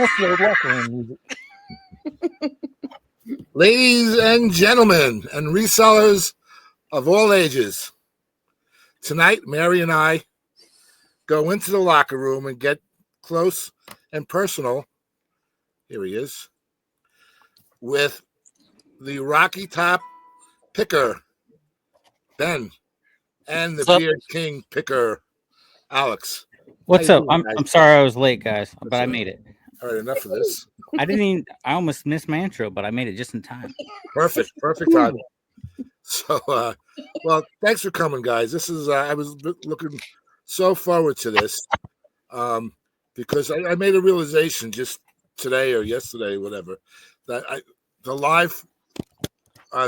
What's the locker room music? Ladies and gentlemen, and resellers of all ages, tonight Mary and I go into the locker room and get close and personal. Here he is with the Rocky Top picker, Ben, and the Beard King picker, Alex. What's up? I'm sorry I was late, guys, but I made it. All right, enough of this. I almost missed my intro, but I made it just in time. Perfect time. So, well, thanks for coming, guys. This is, I was looking so forward to this because I made a realization just today or yesterday, whatever, that the live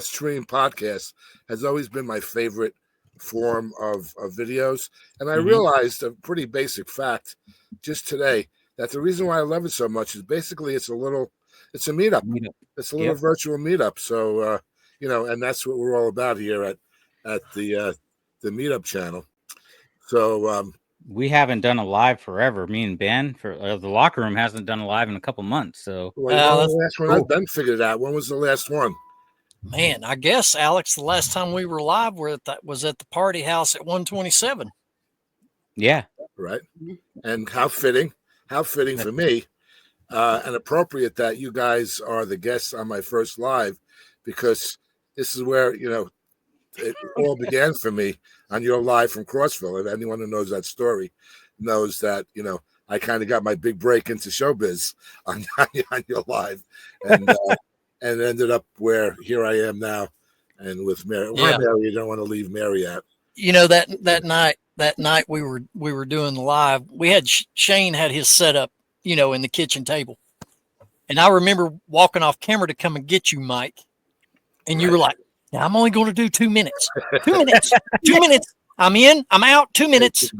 stream podcast has always been my favorite form of videos. And I realized a pretty basic fact just today, that the reason why I love it so much is basically it's a meetup. It's a little virtual meetup. So, and that's what we're all about here at the Meetup channel. So we haven't done a live forever. Me and Ben for the locker room hasn't done a live in a couple months. So when was the last one? Ben figured it out. When was the last one? Man, I guess, Alex, the last time we were live was at the party house at 127. Yeah. Right. And how fitting for me and appropriate that you guys are the guests on my first live, because this is where, it all began for me on your live from Crossville. If anyone who knows that story knows that, I kind of got my big break into showbiz on your live and ended up where here I am now. And with Mary, why Mary? You don't want to leave Mary out. That night we were doing the live. We had Shane had his setup, in the kitchen table, and I remember walking off camera to come and get you, Mike, and you were like, "Yeah, I'm only going to do 2 minutes. 2 minutes. 2 minutes. I'm in. I'm out. 2 minutes."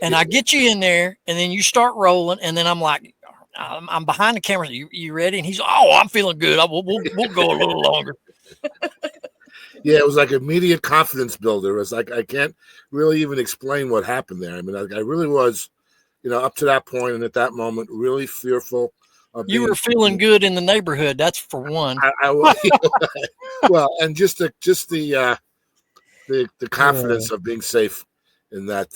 And I get you in there, and then you start rolling, and then I'm like, I'm behind the camera. You ready? And he's, "Oh, I'm feeling good. We'll go a little longer." Yeah, it was like immediate confidence builder. It was like I can't really even explain what happened there. I mean, I really was, up to that point and at that moment, really fearful. You were feeling good in the neighborhood. That's for one. Well, and just the confidence of being safe in that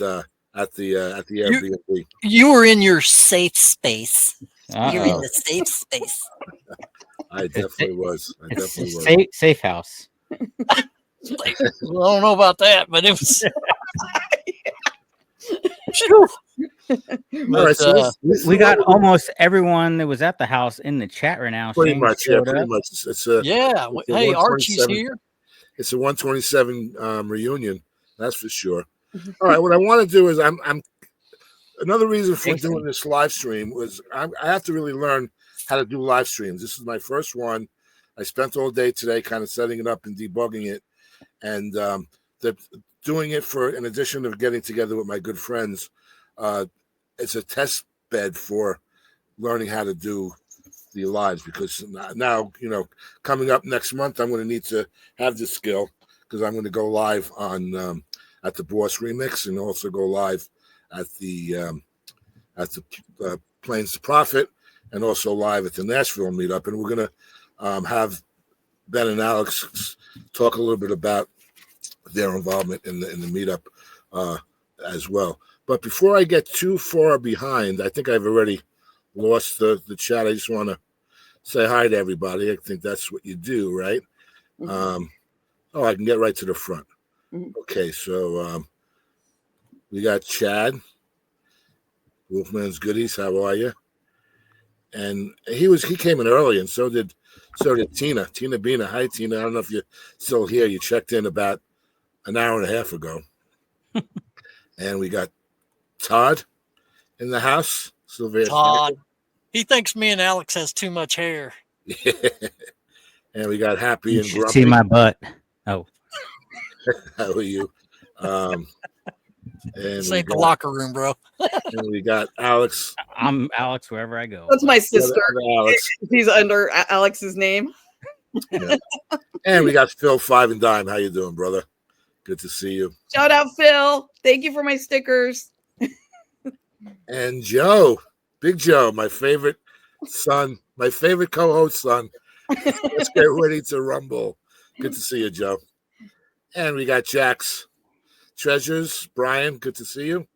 at the Airbnb. You were in your safe space. Uh-oh. You're in the safe space. I definitely was. Safe house. I don't know about that, but it was. All right, so we got almost everyone that was at the house in the chat right now. Pretty much. Hey, Archie's here. It's a 127 reunion, that's for sure. All right, what I want to do is I'm another reason for doing this live stream was I have to really learn how to do live streams. This is my first one. I spent all day today kind of setting it up and debugging it, and doing it in addition to getting together with my good friends. It's a test bed for learning how to do the lives, because now, coming up next month, I'm going to need to have this skill, because I'm going to go live on at the Boss Remix, and also go live at the Plains to Profit, and also live at the Nashville Meetup. And we're going to have Ben and Alex talk a little bit about their involvement in the Meetup as well. But before I get too far behind, I think I've already lost the chat. I just want to say hi to everybody. I think that's what you do, right? Mm-hmm. I can get right to the front. Mm-hmm. Okay, so we got Chad, Wolfman's Goodies. How are you? And he came in early, and so did Tina. Tina Bina. Hi, Tina. I don't know if you're still here. You checked in about an hour and a half ago. And we got Todd in the house. Sylvia. Todd. He thinks me and Alex has too much hair. Yeah. And we got Happy you and should Grumpy. See my butt. Oh. How are you? And this ain't the locker room, bro. And we got Alex. I'm Alex wherever I go. That's my sister. Alex. She's under Alex's name. Yeah. And we got Phil 5 and Dime. How you doing, brother? Good to see you. Shout out, Phil. Thank you for my stickers. And Joe, Big Joe, my favorite son, my favorite co-host, son. Let's get ready to rumble. Good to see you, Joe. And we got Jack's Treasures. Brian, good to see you.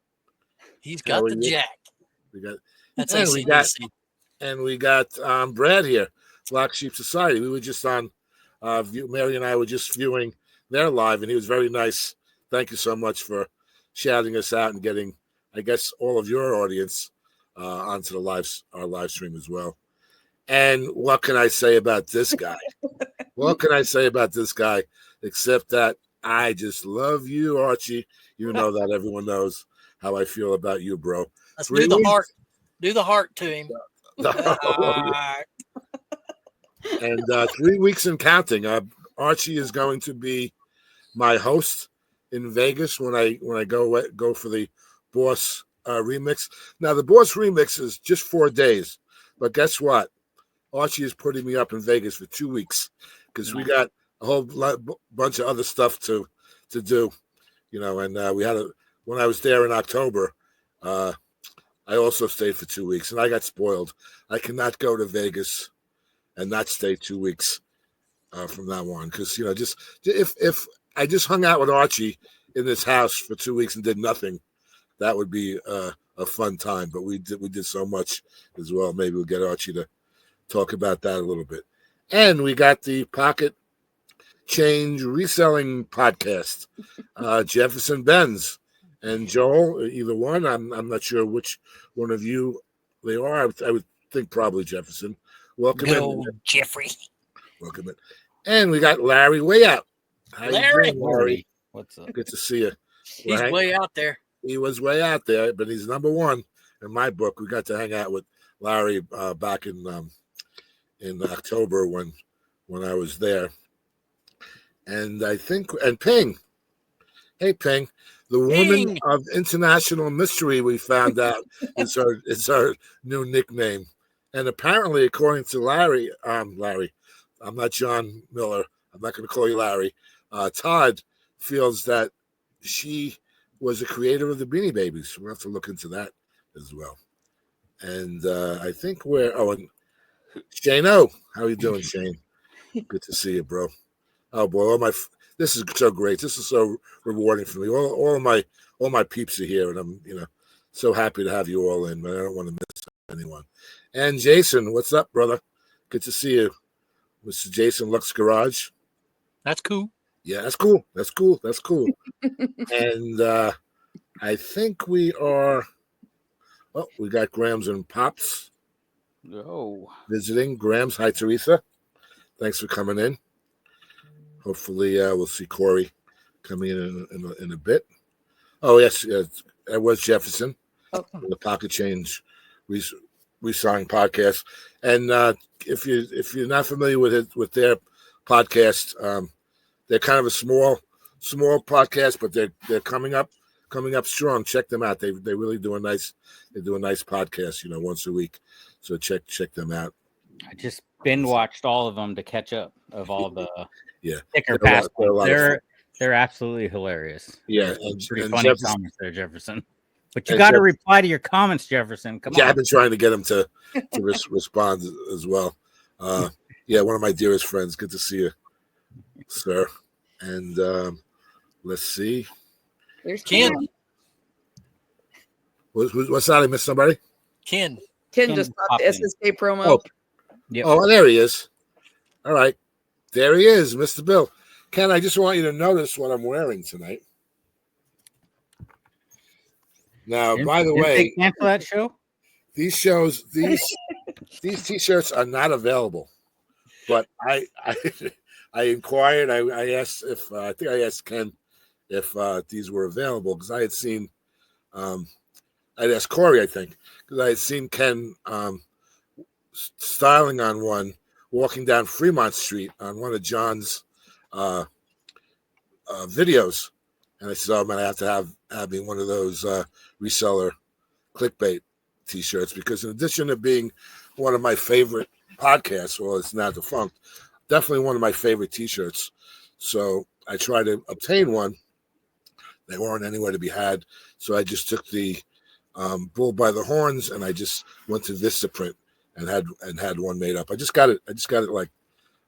He's How got are the you? jack. We got That's and we got AC/DC. and we got Brad here, Black Sheep Society. We were just on Mary and I were just viewing their live, and he was very nice. Thank you so much for shouting us out and getting, I guess, all of your audience onto our live stream as well. And what can I say about this guy? What can I say about this guy except that I just love you, Archie. You know that. Everyone knows how I feel about you, bro. Let's do the heart. Do the heart to him. And 3 weeks and counting. Archie is going to be my host in Vegas when I go for the Boss remix. Now the Boss remix is just 4 days, but guess what? Archie is putting me up in Vegas for 2 weeks because we got a whole bunch of other stuff to do, and we had when I was there in October, I also stayed for 2 weeks, and I got spoiled. I cannot go to Vegas and not stay 2 weeks from now on because just if I just hung out with Archie in this house for 2 weeks and did nothing, that would be a fun time. But we did so much as well. Maybe we'll get Archie to talk about that a little bit. And we got the Pocket Change Reselling Podcast, Jefferson Benz and Joel, either one. I'm not sure which one of you they are. I would think probably Jefferson. Welcome Good in, old Jeffrey. welcome in. And we got Larry way out. How Larry. you doing, Larry? What's up? Good to see you. He's way out there. He was way out there, but he's number one in my book. We got to hang out with Larry back in October when I was there. And I think, and Ping. Hey, Ping. The woman of international mystery, we found out is her new nickname. And apparently, according to Larry, I'm not John Miller. I'm not going to call you Larry. Todd feels that she was a creator of the Beanie Babies. We'll have to look into that as well. And I think and Shane O. How are you doing, Shane? Good to see you, bro. Oh boy, this is so great. This is so rewarding for me. All my peeps are here, and I'm so happy to have you all in. But I don't want to miss anyone. And Jason, what's up, brother? Good to see you, Mr. Jason Lux Garage. That's cool. Yeah, that's cool. That's cool. That's cool. And I think we are. Oh, we got Grams and Pops. Oh, Visiting. Grams, hi Teresa. Thanks for coming in. Hopefully, we'll see Corey coming in a bit. Oh yes, that was Jefferson, the Pocket Change Reselling Podcast. And if you're not familiar with their podcast, they're kind of a small podcast, but they're coming up strong. Check them out. They really do a nice podcast, once a week. So check them out. I just binge watched all of them to catch up of all the thicker They're past a lot of fun. They're absolutely hilarious. Yeah, Pretty funny Jefferson, comments there, Jefferson. But you got to reply to your comments, Jefferson. Come on. I've been trying to get him to respond as well. One of my dearest friends. Good to see you, sir. And let's see. There's Ken. What's that? I missed somebody? Ken just popped the SSK promo. Oh. Yep. Oh, there he is. All right. There he is, Mr. Bill. Ken, I just want you to notice what I'm wearing tonight. Now, by the way, they cancel that show? These T-shirts are not available. But I inquired. I asked if I think I asked Ken if these were available because I had seen. I'd asked Corey, I think, because I had seen Ken styling on one, walking down Fremont Street on one of John's videos, and I said, "Oh man, I have to have me one of those reseller clickbait T-shirts because in addition to being one of my favorite podcasts, well, it's now defunct, definitely one of my favorite T-shirts. So I tried to obtain one. They weren't anywhere to be had, so I just took the bull by the horns and I just went to Vistaprint had one made up. I just got it like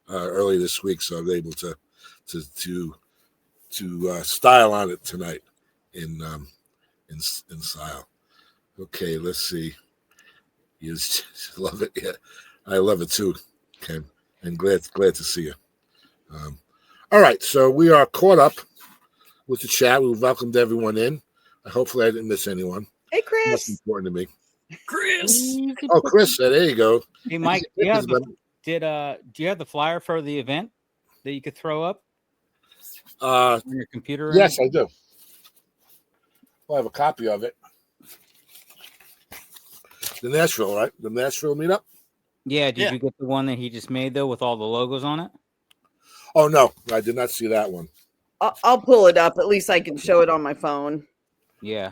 early this week, so I was able to style on it tonight in style. Okay, let's see. You just love it, yeah. I love it too, Ken, and glad to see you. All right, so we are caught up with the chat. We've welcomed everyone in. Hopefully, I didn't miss anyone. Hey, That's Chris. important to me. Chris. Oh, Chris, there you go. Hey, Mike, do you have the flyer for the event that you could throw up on your computer? Yes, I do. I have a copy of it. The Nashville, right? The Nashville meetup? Yeah, did you get the one that he just made, though, with all the logos on it? Oh, no, I did not see that one. I'll pull it up. At least I can show it on my phone. Yeah.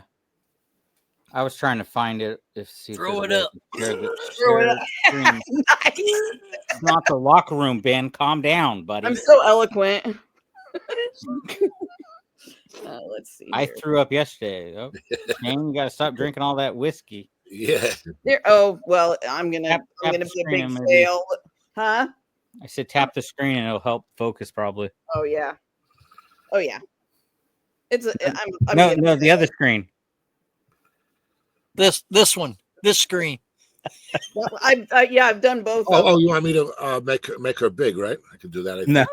I was trying to find it. Throw it up. Throw it up. Nice. It's not the locker room, Ben. Calm down, buddy. I'm so eloquent. Let's see. I threw up yesterday. Oh, man, you got to stop drinking all that whiskey. Yeah. Oh, well, I'm gonna be a big fail. Huh? I said tap the screen and it'll help focus probably. Oh yeah. It's no, the other screen. This one. This screen. Well, I've done both. Oh, you want me to make her big, right? I can do that. I think. No.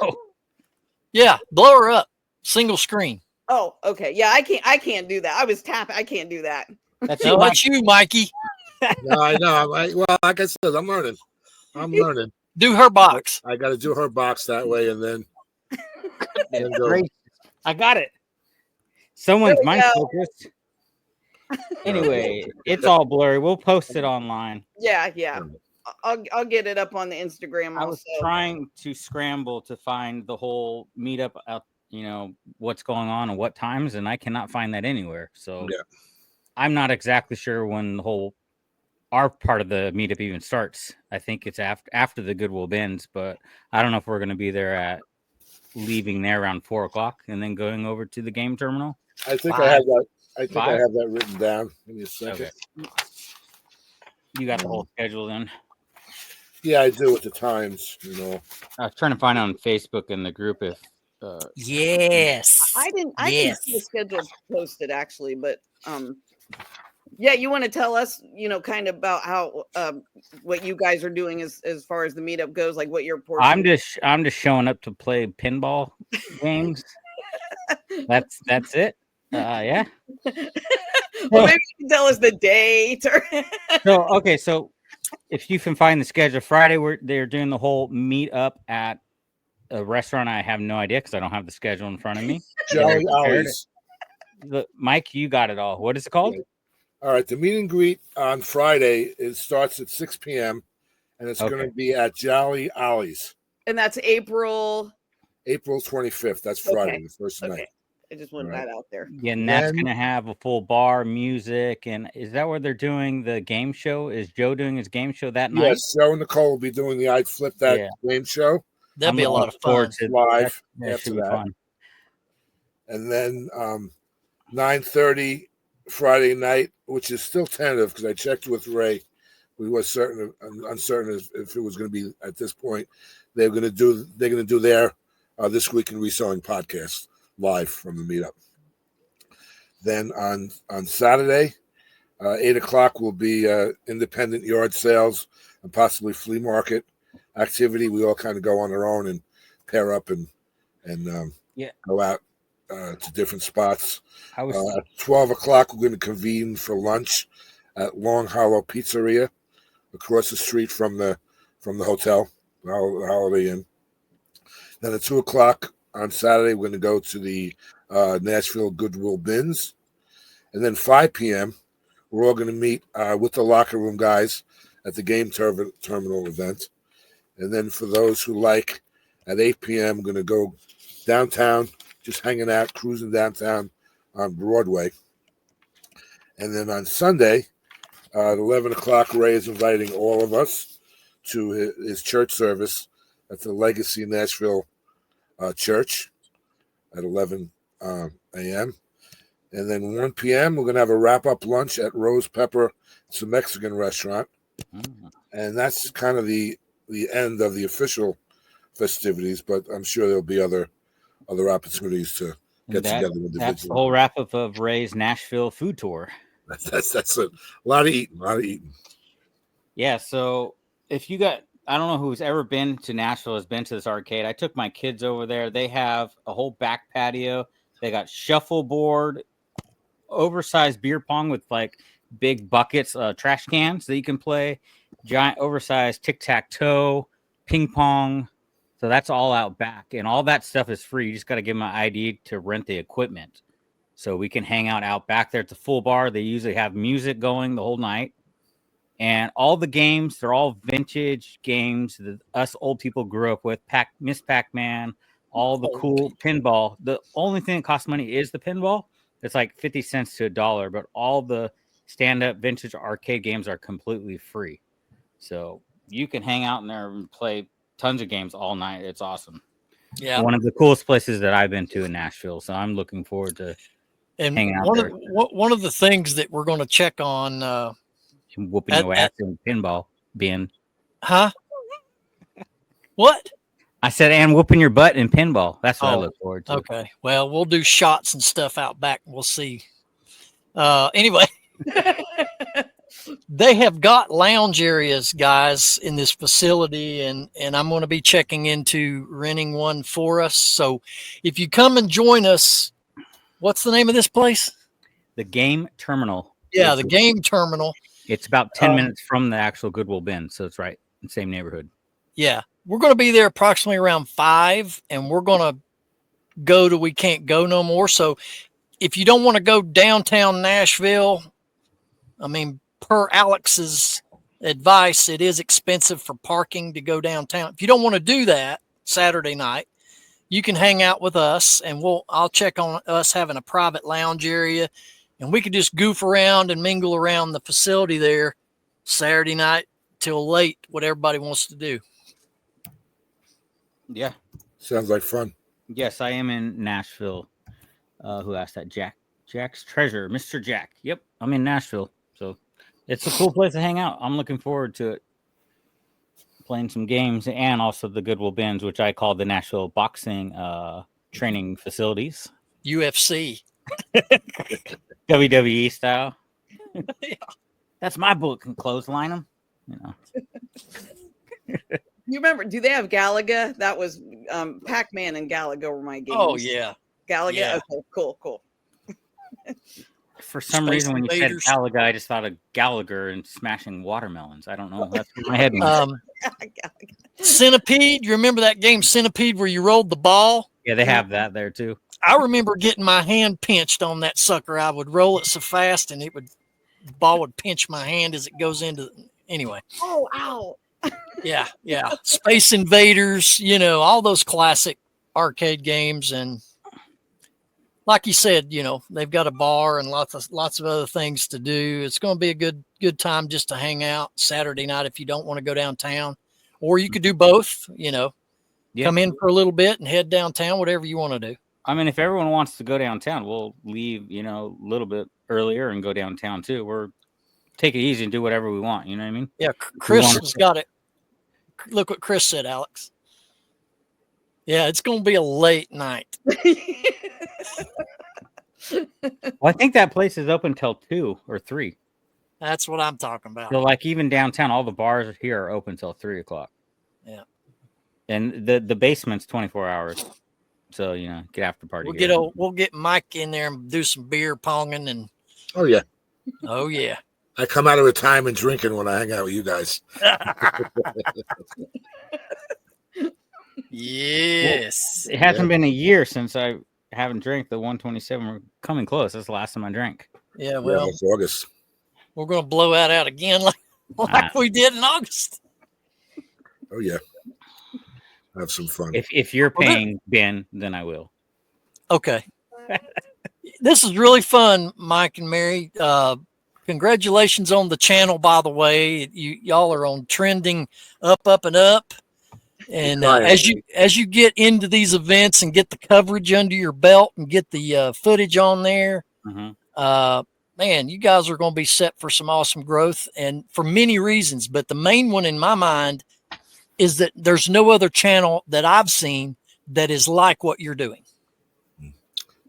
Yeah, blow her up. Single screen. Oh, okay. Yeah, I can't do that. I was tapping. I can't do that. That's you, Mikey. No, I know. Well, like I said, I'm learning. Do her box. I got to do her box that way, and then go. I got it. Someone's mind go. focused. Anyway, it's all blurry. We'll post it online. Yeah. I'll get it up on the Instagram. I was trying to scramble to find the whole meetup out, what's going on and what times, and I cannot find that anywhere. So I'm not exactly sure when our part of the meetup even starts. I think it's after the Goodwill Bends, but I don't know if we're going to be there leaving there around 4:00 and then going over to the game terminal. I think I have that. I think I have that written down. Give me a second. Okay. You got the whole schedule then? Yeah, I do with the times. I was trying to find on Facebook in the group if. Yes. I didn't see the schedule posted actually, but yeah, you want to tell us, kind of about how what you guys are doing as far as the meetup goes, like what your portion. I'm just showing up to play pinball games. That's it. Yeah. Well, maybe you can tell us the date. So if you can find the schedule, Friday they're doing the whole meetup at a restaurant. I have no idea because I don't have the schedule in front of me. Jolly Ollie's. Mike, you got it all. What is it called? All right, the meet and greet on Friday, it starts at 6 p.m. and it's going to be at Jolly Ollie's. And that's April 25th. That's Friday, the first night. I just wanted that out there. Yeah, and that's going to have a full bar, music, and is that where they're doing the game show? Is Joe doing his game show that night? Yes, Joe and Nicole will be doing the I'd Flip That game show. That'd be a lot of fun. Live after that. Fun. And then 9:30 Friday night, which is still tentative because I checked with Ray. We were uncertain if it was going to be at this point. They're going to do their This Week in Reselling podcast live from the meetup. Then on Saturday, 8:00 will be independent yard sales and possibly flea market activity. We all kind of go on our own and pair up and go out to different spots. At 12:00, we're going to convene for lunch at Long Hollow Pizzeria across the street from the hotel, the Holiday Inn. Then at 2:00 on Saturday, we're going to go to the Nashville Goodwill Bins. And then 5 p.m., we're all going to meet with the locker room guys at the game terminal event. And then for those who like, at 8 p.m., we're going to go downtown, just hanging out, cruising downtown on Broadway. And then on Sunday, at 11:00, Ray is inviting all of us to his church service at the Legacy Nashville Church at 11 a.m. And then 1 p.m., we're going to have a wrap-up lunch at Rose Pepper. It's a Mexican restaurant. And that's kind of the end of the official festivities, but I'm sure there'll be other opportunities to get together individually. That's the whole wrap up of Ray's Nashville food tour. That's a lot of eating. Yeah, so if you got, I don't know who's ever been to Nashville, has been to this arcade. I took my kids over there. They have a whole back patio. They got shuffleboard, oversized beer pong with like big buckets, trash cans that you can play, giant oversized tic-tac-toe, ping pong. So that's all out back, and all that stuff is free. You just got to give them an ID to rent the equipment. So we can hang out back there at the full bar. They usually have music going the whole night. And all the games, they're all vintage games that us old people grew up with. Miss Pac-Man, all the cool pinball. The only thing that costs money is the pinball. It's like 50 cents to $1, but all the stand-up vintage arcade games are completely free. So you can hang out in there and play tons of games all night. It's awesome. Yeah. One of the coolest places that I've been to in Nashville. So I'm looking forward to hanging out there. One of the things that we're going to check on whooping your ass in pinball, Ben. Huh? What? I said, and whooping your butt in pinball. That's what I look forward to. Okay. Well, we'll do shots and stuff out back. We'll see. Anyway, they have got lounge areas, guys, in this facility, and I'm going to be checking into renting one for us. So if you come and join us, what's the name of this place? The Game Terminal. Yeah, the Game Terminal. It's about 10 minutes from the actual Goodwill Bend, so it's right in the same neighborhood. Yeah, we're going to be there approximately around 5, and we're going to go till we can't go no more. So if you don't want to go downtown Nashville, I mean, per Alex's advice, it is expensive for parking to go downtown. If you don't want to do that Saturday night, you can hang out with us, and I'll check on us having a private lounge area. And we could just goof around and mingle around the facility there Saturday night till late, what everybody wants to do. Yeah. Sounds like fun. Yes, I am in Nashville. Who asked that? Jack's Treasure. Mr. Jack. Yep, I'm in Nashville. So it's a cool place to hang out. I'm looking forward to it. Playing some games and also the Goodwill Bends, which I call the Nashville Boxing Training Facilities. UFC. WWE style. Yeah. That's my book and clothesline them. You know. You remember? Do they have Galaga? That was Pac-Man and Galaga were my games. Oh yeah, Galaga. Yeah. Okay, cool. For some Space reason, when Invaders. you said Galaga, I just thought of Gallagher and smashing watermelons. I don't know. That's where my head went. Centipede. You remember that game Centipede where you rolled the ball? Yeah, they have that there too. I remember getting my hand pinched on that sucker. I would roll it so fast, and the ball would pinch my hand as it goes into. Anyway. Oh, ow. Yeah. Space Invaders. You know, all those classic arcade games, and like you said, you know, they've got a bar and lots of other things to do. It's going to be a good time just to hang out Saturday night if you don't want to go downtown, or you could do both. You know, come in for a little bit and head downtown, whatever you want to do. I mean, if everyone wants to go downtown, we'll leave, you know, a little bit earlier and go downtown too. We're take it easy and do whatever we want. You know what I mean? Yeah, Chris has got it. Look what Chris said, Alex. Yeah, it's going to be a late night. Well, I think that place is open till 2 or 3. That's what I'm talking about. So, like, even downtown, all the bars here are open till 3 o'clock. Yeah. And the basement's 24 hours. So, you know, get after party. We'll get Mike in there and do some beer ponging and. Oh yeah. Oh yeah. I come out of retirement drinking when I hang out with you guys. Yes. Well, it hasn't been a year since I haven't drank the 127. We're coming close. That's the last time I drank. Yeah, well, it's August. We're going to blow that out again like we did in August. Oh yeah. Have some fun. If you're paying, Ben, then I will. Okay. This is really fun, Mike and Mary. Congratulations on the channel, by the way. Y'all are on trending up, and up. And as you get into these events and get the coverage under your belt and get the footage on there, man, you guys are going to be set for some awesome growth, and for many reasons. But the main one in my mind is that there's no other channel that I've seen that is like what you're doing.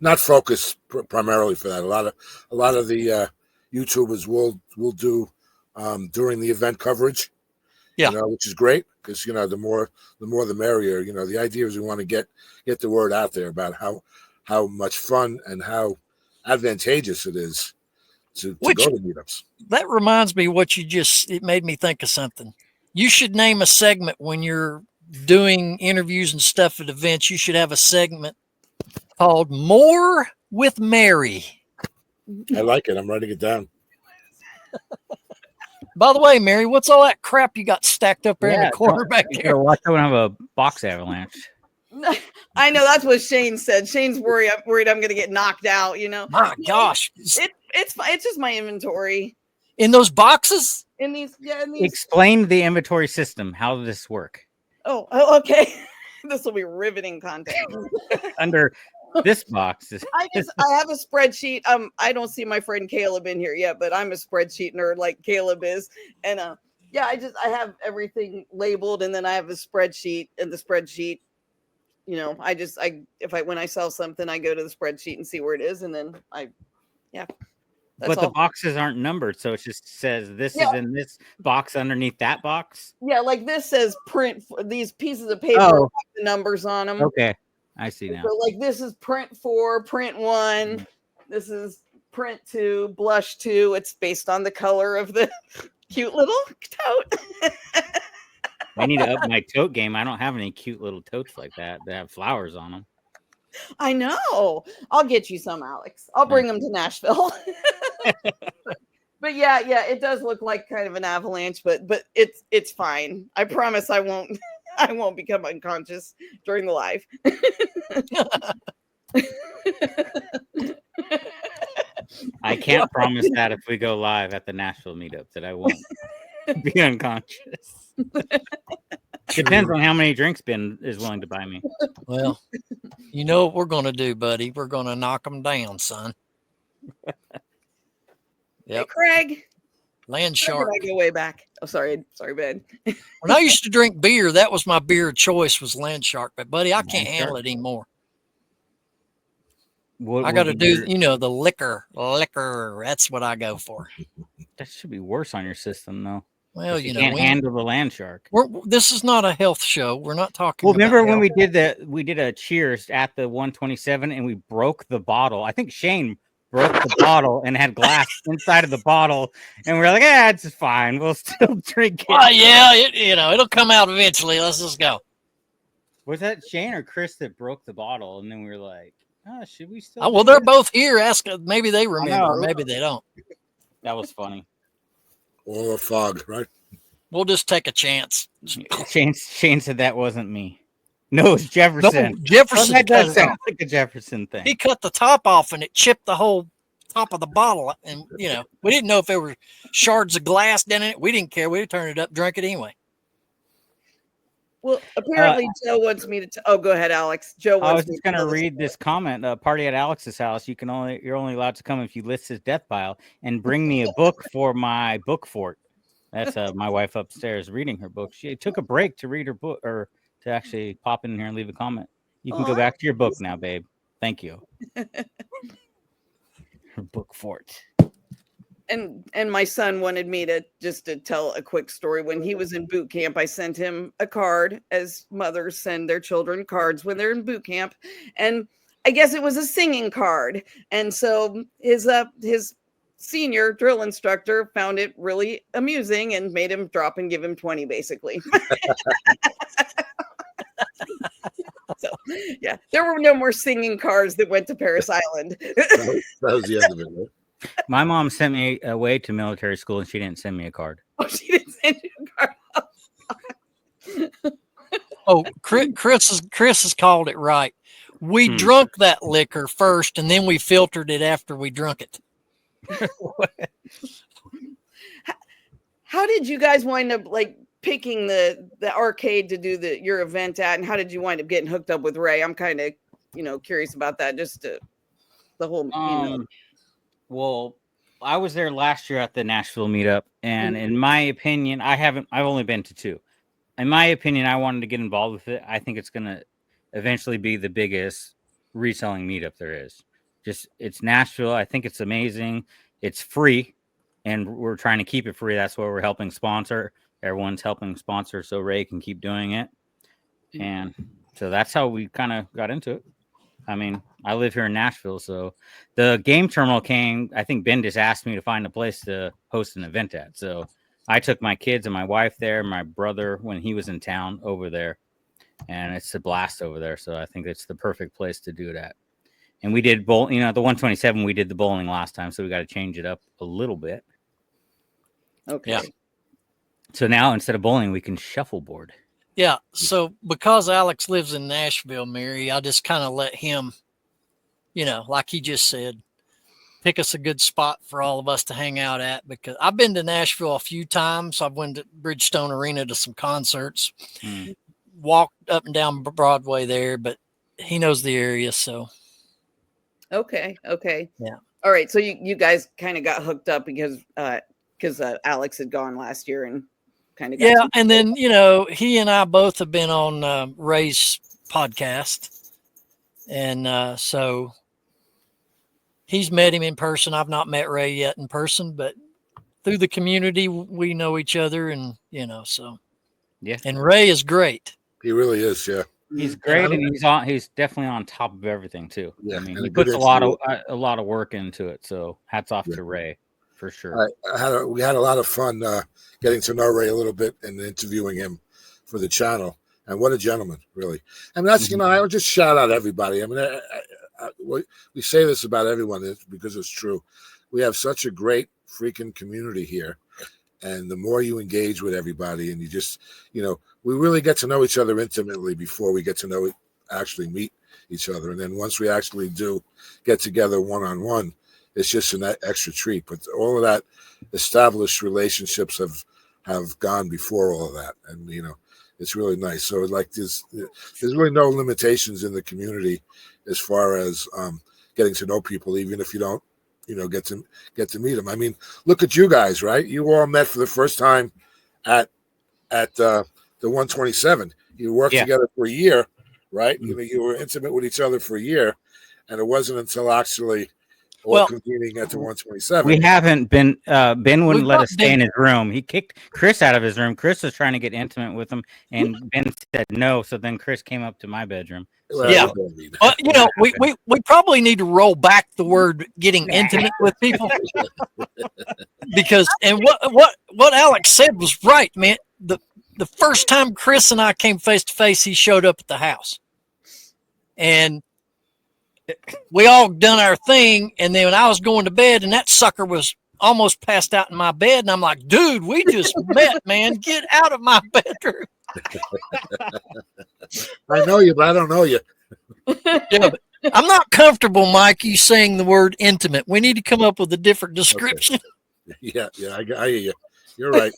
Not focused primarily for that. A lot of the YouTubers will do during the event coverage. Yeah. Which is great because the more the merrier. The idea is we want to get the word out there about how much fun and how advantageous it is to go to meetups. That reminds me it made me think of something. You should name a segment when you're doing interviews and stuff at events. You should have a segment called More with Mary. I like it. I'm writing it down. By the way, Mary, what's all that crap you got stacked up there in the corner back there? Watch out when I have a box avalanche. I know that's what Shane said. Shane's worried. I'm worried I'm going to get knocked out. My gosh, it's just my inventory in those boxes. In these. Explain the inventory system. How does this work? Oh, okay. This will be riveting content. Under this box I have a spreadsheet. I don't see my friend Caleb in here yet, but I'm a spreadsheet nerd like Caleb is. And I have everything labeled, and then I have a spreadsheet, and the spreadsheet, when I sell something, I go to the spreadsheet and see where it is, and then but the boxes aren't numbered, so it just says this is in this box underneath that box. Yeah, like this says print. These pieces of paper have the numbers on them. Okay, I see now. So like this is print 4, print 1. This is print 2, blush 2. It's based on the color of the cute little tote. I need to up my tote game. I don't have any cute little totes like that have flowers on them. I know. I'll get you some, Alex. I'll bring them to Nashville. But yeah, it does look like kind of an avalanche, but it's fine. I promise I won't become unconscious during the live. I can't promise that if we go live at the Nashville meetup that I won't be unconscious. Depends on how many drinks Ben is willing to buy me. Well, you know what we're going to do, buddy. We're going to knock them down, son. Hey, Craig. Land Shark. I go way back. Oh, sorry, Ben. When I used to drink beer, that was my beer of choice, was Land Shark. But buddy, I can't handle it anymore. I got to do, the liquor. That's what I go for. That should be worse on your system, though. Well, you can't handle the Land Shark. This is not a health show. We're not talking. Well, remember when we did a cheers at the 127 and we broke the bottle? I think Shane broke the bottle and had glass inside of the bottle, and we're like, it's fine. We'll still drink it. Oh yeah, it'll come out eventually. Let's just go. Was that Shane or Chris that broke the bottle? And then we were like, should we still? Oh, well, they're both here. Maybe they remember, maybe they don't. That was funny. Or a fog, right? We'll just take a chance. Shane said that wasn't me. No, it's Jefferson. No, Jefferson. That does sound like a Jefferson thing. He cut the top off and it chipped the whole top of the bottle. And, we didn't know if there were shards of glass down in it. We didn't care. We turned it up, drank it anyway. Well, apparently Joe wants me to. Go ahead, Alex. Joe wants. I was just going to read this comment. Party at Alex's house. You're only allowed to come if you list his death pile and bring me a book for my book fort. That's my wife upstairs reading her book. She took a break to read her book, or to actually pop in here and leave a comment. You can go back to your book now, babe. Thank you. Her book fort. And my son wanted me to tell a quick story. When he was in boot camp, I sent him a card, as mothers send their children cards when they're in boot camp. And I guess it was a singing card. And so his senior drill instructor found it really amusing and made him drop and give him 20, basically. So, yeah, there were no more singing cards that went to Paris Island. That was the end of it, right? My mom sent me away to military school, and she didn't send me a card. Oh, she didn't send you a card. Oh, Chris has called it right. We drunk that liquor first, and then we filtered it after we drunk it. How did you guys wind up picking the arcade to do your event at, and how did you wind up getting hooked up with Ray? I'm kind of curious about that. Just the whole. Well, I was there last year at the Nashville meetup, and in my opinion, I've only been to 2. In my opinion, I wanted to get involved with it. I think it's going to eventually be the biggest reselling meetup there is. It's Nashville. I think it's amazing. It's free, and we're trying to keep it free. That's why we're helping sponsor. Everyone's helping sponsor so Ray can keep doing it. And so that's how we kind of got into it. I mean, I live here in Nashville, so the game terminal came. I think Ben just asked me to find a place to host an event at. So I took my kids and my wife there, my brother, when he was in town, over there. And it's a blast over there. So I think it's the perfect place to do it at. And we did bowl, the 127, we did the bowling last time. So we got to change it up a little bit. Okay. Yeah. So now instead of bowling, we can shuffleboard. Yeah. So because Alex lives in Nashville, Mary, I just kind of let him, like he just said, pick us a good spot for all of us to hang out at, because I've been to Nashville a few times. I've went to Bridgestone Arena to some concerts, walked up and down Broadway there, but he knows the area. So. Okay. Yeah. All right. So you guys kind of got hooked up because Alex had gone last year and kind of got and then he and I both have been on Ray's podcast, and so he's met him in person. I've not met Ray yet in person, but through the community we know each other, and so yeah. And Ray is great. He really is, yeah. He's great, and he's definitely on top of everything too. Yeah, I mean, he puts a lot of work into it. So hats off to Ray for sure. We had a lot of fun getting to know Ray a little bit and interviewing him for the channel. And what a gentleman, really. And that's I would just shout out everybody. I mean, we say this about everyone because it's true. We have such a great freaking community here. And the more you engage with everybody, and you just, we really get to know each other intimately before we get to actually meet each other. And then once we actually do get together one-on-one, it's just an extra treat. But all of that established relationships have gone before all of that. And, it's really nice. So like there's really no limitations in the community as far as getting to know people, even if you don't, get to meet them. I mean, look at you guys, right? You all met for the first time at the 127. You worked together for a year, right? You were intimate with each other for a year, and it wasn't until actually convening at the 127. We haven't been. Ben wouldn't let us stay in his room. He kicked Chris out of his room. Chris was trying to get intimate with him, and Ben said no. So then Chris came up to my bedroom. So, we probably need to roll back the word getting intimate with people, because what Alex said was right, man. The first time Chris and I came face to face, he showed up at the house, and we all done our thing. And then when I was going to bed, and that sucker was almost passed out in my bed, and I'm like, dude, we just met, man. Get out of my bedroom. I know you, but I don't know you. Yeah, but I'm not comfortable, Mike, you saying the word intimate. We need to come up with a different description. Okay. Yeah, I hear you. You're right.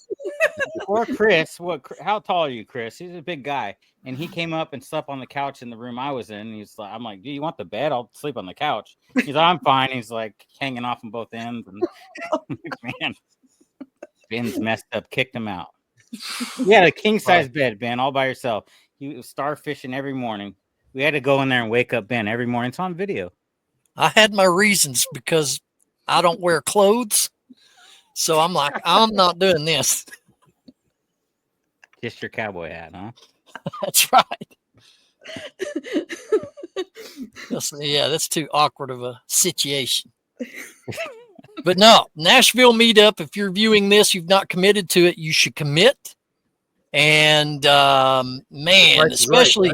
Or Chris, how tall are you, Chris? He's a big guy, and he came up and slept on the couch in the room I was in. I'm like, do you want the bed? I'll sleep on the couch. He's like, I'm fine. He's like hanging off on both ends. And man, Ben's messed up, kicked him out. You had a king size bed, Ben, all by yourself. He was starfishing every morning. We had to go in there and wake up Ben every morning. It's on video. I had my reasons because I don't wear clothes. So I'm like, I'm not doing this. Just your cowboy hat, huh? That's right. That's too awkward of a situation. But no, Nashville meetup. If you're viewing this, you've not committed to it, you should commit. And man, especially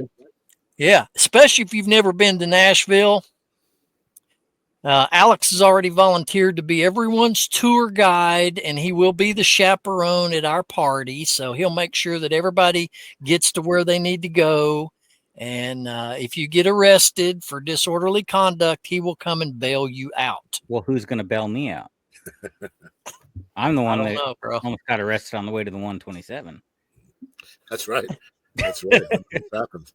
if you've never been to Nashville. Alex has already volunteered to be everyone's tour guide, and he will be the chaperone at our party. So he'll make sure that everybody gets to where they need to go. And if you get arrested for disorderly conduct, he will come and bail you out. Well, who's going to bail me out? I'm the one that almost got arrested on the way to the 127. That's right. That's right. It happened.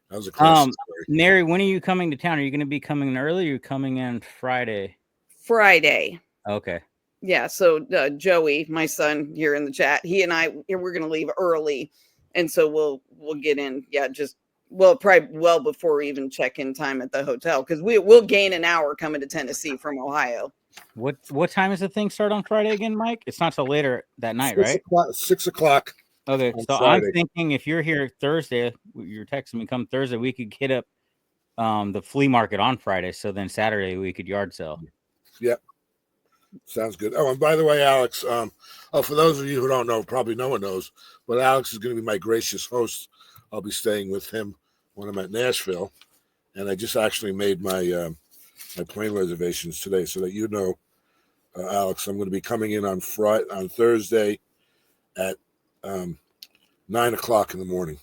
That was a close story. Mary, when are you coming to town? Are you going to be coming in early or are you coming in Friday? Friday. Okay. yeah, so Joey, my son here in the chat, he and I, we're going to leave early, and so we'll get in. Yeah, just probably well before we even check in time at the hotel, because we'll gain an hour coming to Tennessee from Ohio. What time does the thing start on Friday again, Mike? It's not till later that night, right? 6 o'clock. Okay, so Friday. I'm thinking if you're here Thursday, you're texting me come Thursday, we could hit up the flea market on Friday. So then Saturday we could yard sell. Yep. Sounds good. Oh, and by the way, Alex, for those of you who don't know, probably no one knows, but Alex is going to be my gracious host. I'll be staying with him when I'm at Nashville. And I just actually made my my plane reservations today, so that you know, Alex, I'm going to be coming in on Thursday at 9 o'clock in the morning.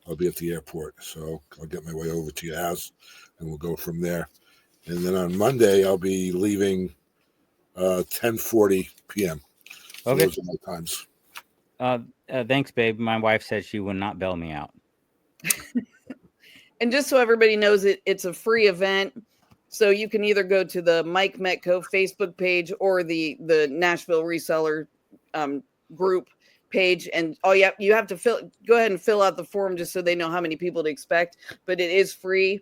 I'll be at the airport, so I'll get my way over to your house, and we'll go from there. And then on Monday, I'll be leaving 10:40 p.m. So Okay. those are my times. Thanks, babe. My wife said she would not bail me out. And just so everybody knows, it's a free event. So you can either go to the Mike Metco Facebook page or the Nashville Reseller group page, and you have to go ahead and fill out the form just so they know how many people to expect. But it is free.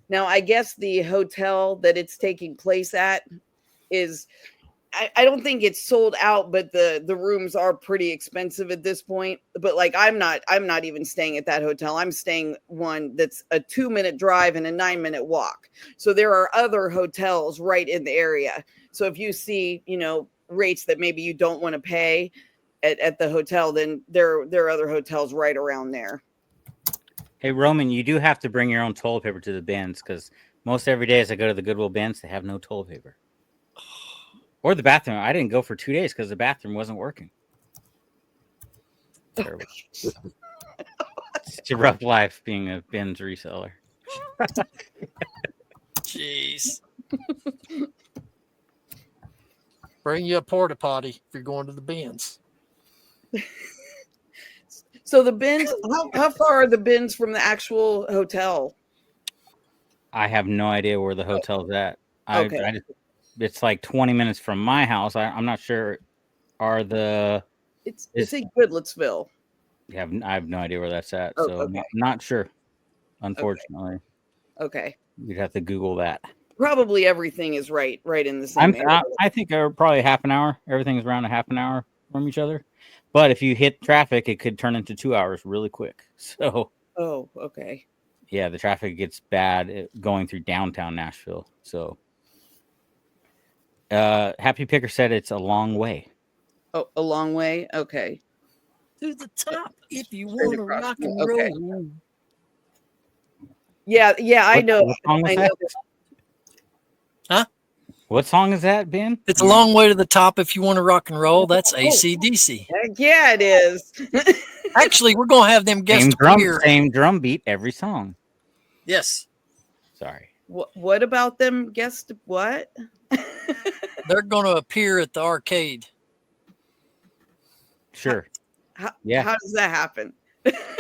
Now, I guess the hotel that it's taking place at is, I don't think it's sold out, but the rooms are pretty expensive at this point. But like, I'm not even staying at that hotel. I'm staying one that's a 2-minute drive and a 9-minute walk. So there are other hotels right in the area. So if you see, rates that maybe you don't want to pay at the hotel, then there are other hotels right around there. Hey, Roman, you do have to bring your own toilet paper to the bins, because most every day as I go to the Goodwill bins, they have no toilet paper. Or the bathroom. I didn't go for 2 days because the bathroom wasn't working. Terrible. It's a rough life being a bins reseller. Jeez. Bring you a porta potty if you're going to the bins. So the bins, how far are the bins from the actual hotel? I have no idea where the hotel's at. Okay. It's like 20 minutes from my house. I'm not sure. It's in Goodlettsville. I have no idea where that's at. Oh, so okay. not sure. Unfortunately. Okay. You'd have to Google that. Probably everything is right in the same area. I think probably half an hour. Everything's around a half an hour from each other. But if you hit traffic, it could turn into 2 hours really quick. So. Oh, okay. Yeah, the traffic gets bad going through downtown Nashville. So. Happy Picker said it's a long way. Oh, a long way? Okay. To the top if you want to rock and roll. Okay. Yeah, I know. What song was that? Huh? What song is that, Ben? It's a long way to the top if you want to rock and roll. That's AC/DC. Heck yeah, it is. Actually, we're going to have them guest appear. Same drum beat every song. Yes. Sorry. What about them guest what? They're going to appear at the arcade. Sure. How Yeah. does that happen?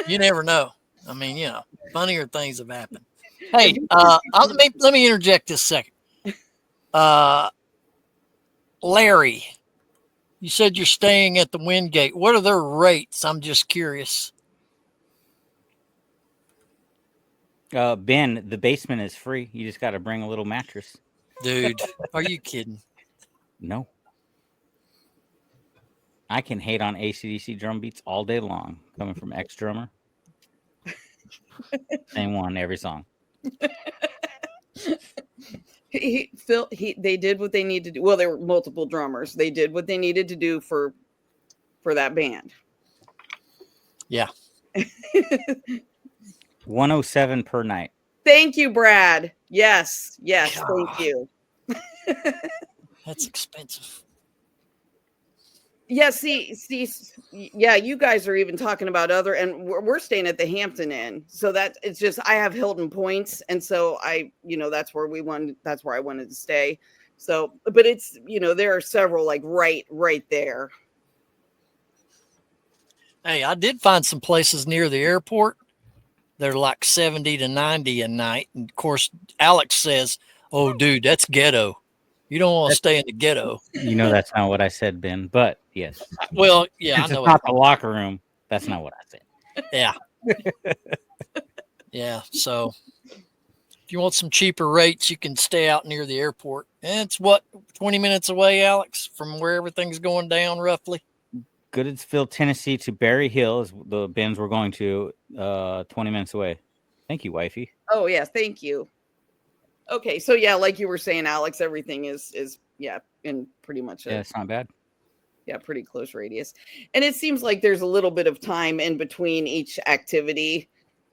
You never know. I mean, funnier things have happened. Hey, let me interject this second. Larry, you said you're staying at the Wingate. What are their rates? I'm just curious. Ben, the basement is free. You just got to bring a little mattress. Dude, are you kidding? No. I can hate on AC/DC drum beats all day long, coming from ex-drummer. Same one every song. They did what they needed to do. Well, there were multiple drummers. They did what they needed to do for that band. Yeah. 107 per night. Thank you, Brad. Yes, God. Thank you. That's expensive. Yeah, yeah, you guys are even talking about and we're staying at the Hampton Inn. So it's just, I have Hilton points. And so that's where I wanted to stay. So, but it's, there are several like right there. Hey, I did find some places near the airport. They're like 70 to 90 a night. And of course, Alex says, "Oh, dude, that's ghetto." You don't want to stay in the ghetto. You know that's not what I said, Ben. But yes, Well, yeah, since I know it's not the locker room. That's not what I said. Yeah. Yeah. So if you want some cheaper rates, you can stay out near the airport. And it's what, 20 minutes away, Alex, from where everything's going down roughly? Goodlettsville, Tennessee to Berry Hill is the bins we're going to, 20 minutes away. Thank you, wifey. Oh, yeah. Thank you. Okay. So, yeah, like you were saying, Alex, everything is in pretty much Yeah, it's not bad. Yeah, pretty close radius. And it seems like there's a little bit of time in between each activity,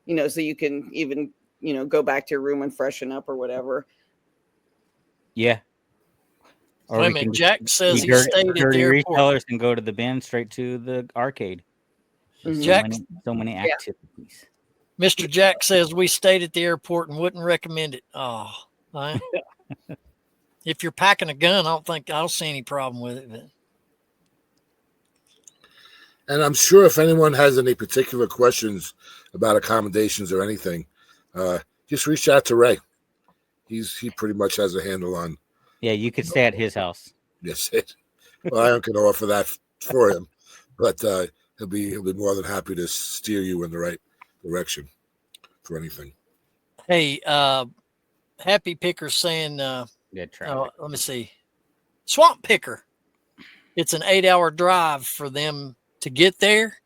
so you can even, go back to your room and freshen up or whatever. Yeah. Or Wait a we minute, can Jack says he dirty, stayed at the dirty airport. resellers and go to the bin straight to the arcade. Mhm. Jack, So many activities. Mr. Jack says we stayed at the airport and wouldn't recommend it. Oh, if you're packing a gun, I don't see any problem with it. But. And I'm sure if anyone has any particular questions about accommodations or anything, just reach out to Ray. He pretty much has a handle on. Yeah, you could stay at his house. Yes, well, I can offer that for him, but he'll be more than happy to steer you in the right direction for anything. Hey, Happy Picker saying, let me see, Swamp Picker. It's an 8-hour drive for them to get there.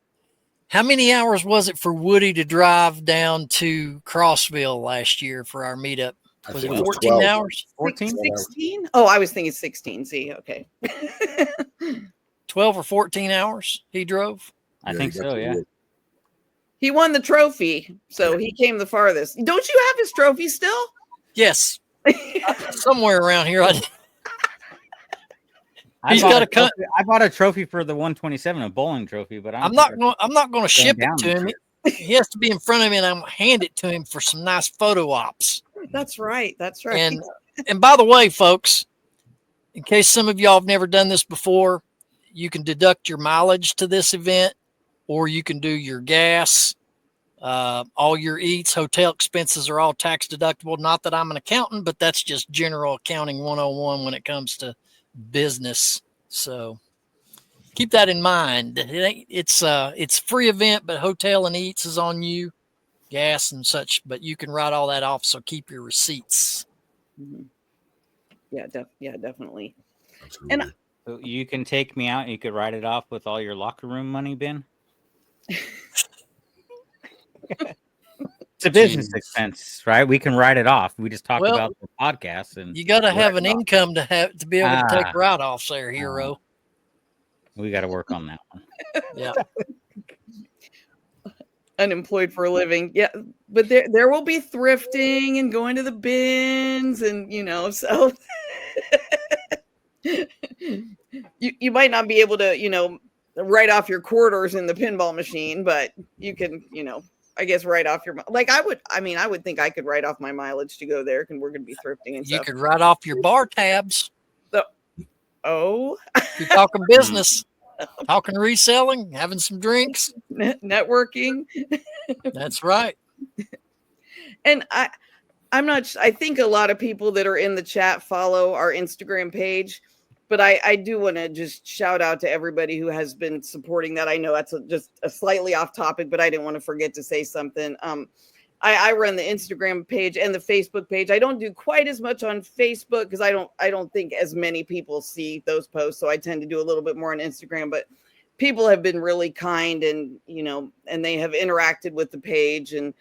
How many hours was it for Woody to drive down to Crossville last year for our meetup? Was it 14 hours? 14? 16? Oh, I was thinking 16. See, okay. 12 or 14 hours he drove? I think so, yeah. He won the trophy, so he came the farthest. Don't you have his trophy still? Yes. Somewhere around here. I bought a trophy for the 127, a bowling trophy, but I'm not going to ship it to him. He has to be in front of me, and I'm going to hand it to him for some nice photo ops. That's right. And by the way, folks, in case some of y'all have never done this before, you can deduct your mileage to this event, or you can do your gas, all your eats, hotel expenses are all tax deductible. Not that I'm an accountant, but that's just general accounting 101 when it comes to business. So keep that in mind. It's a free event, but hotel and eats is on you, gas and such, but you can write all that off. So keep your receipts. Mm-hmm. Yeah, definitely. Absolutely. And so you can take me out and you could write it off with all your locker room money, Ben. It's a business expense, right? We can write it off. We just talk about the podcast, and you got to have an income to be able to take write-offs there, hero. We got to work on that one. Yeah. Unemployed for a living. Yeah, but there will be thrifting and going to the bins, and so you might not be able to write off your quarters in the pinball machine, but you can I guess write off your I would think I could write off my mileage to go there, and we're going to be thrifting and stuff. You could write off your bar tabs. So, you're talking business, talking reselling, having some drinks, networking. That's right. And I think a lot of people that are in the chat follow our Instagram page, but I do want to just shout out to everybody who has been supporting that. I know that's just a slightly off topic, but I didn't want to forget to say something. I run the Instagram page and the Facebook page. I don't do quite as much on Facebook because I don't think as many people see those posts. So I tend to do a little bit more on Instagram, but people have been really kind and they have interacted with the page and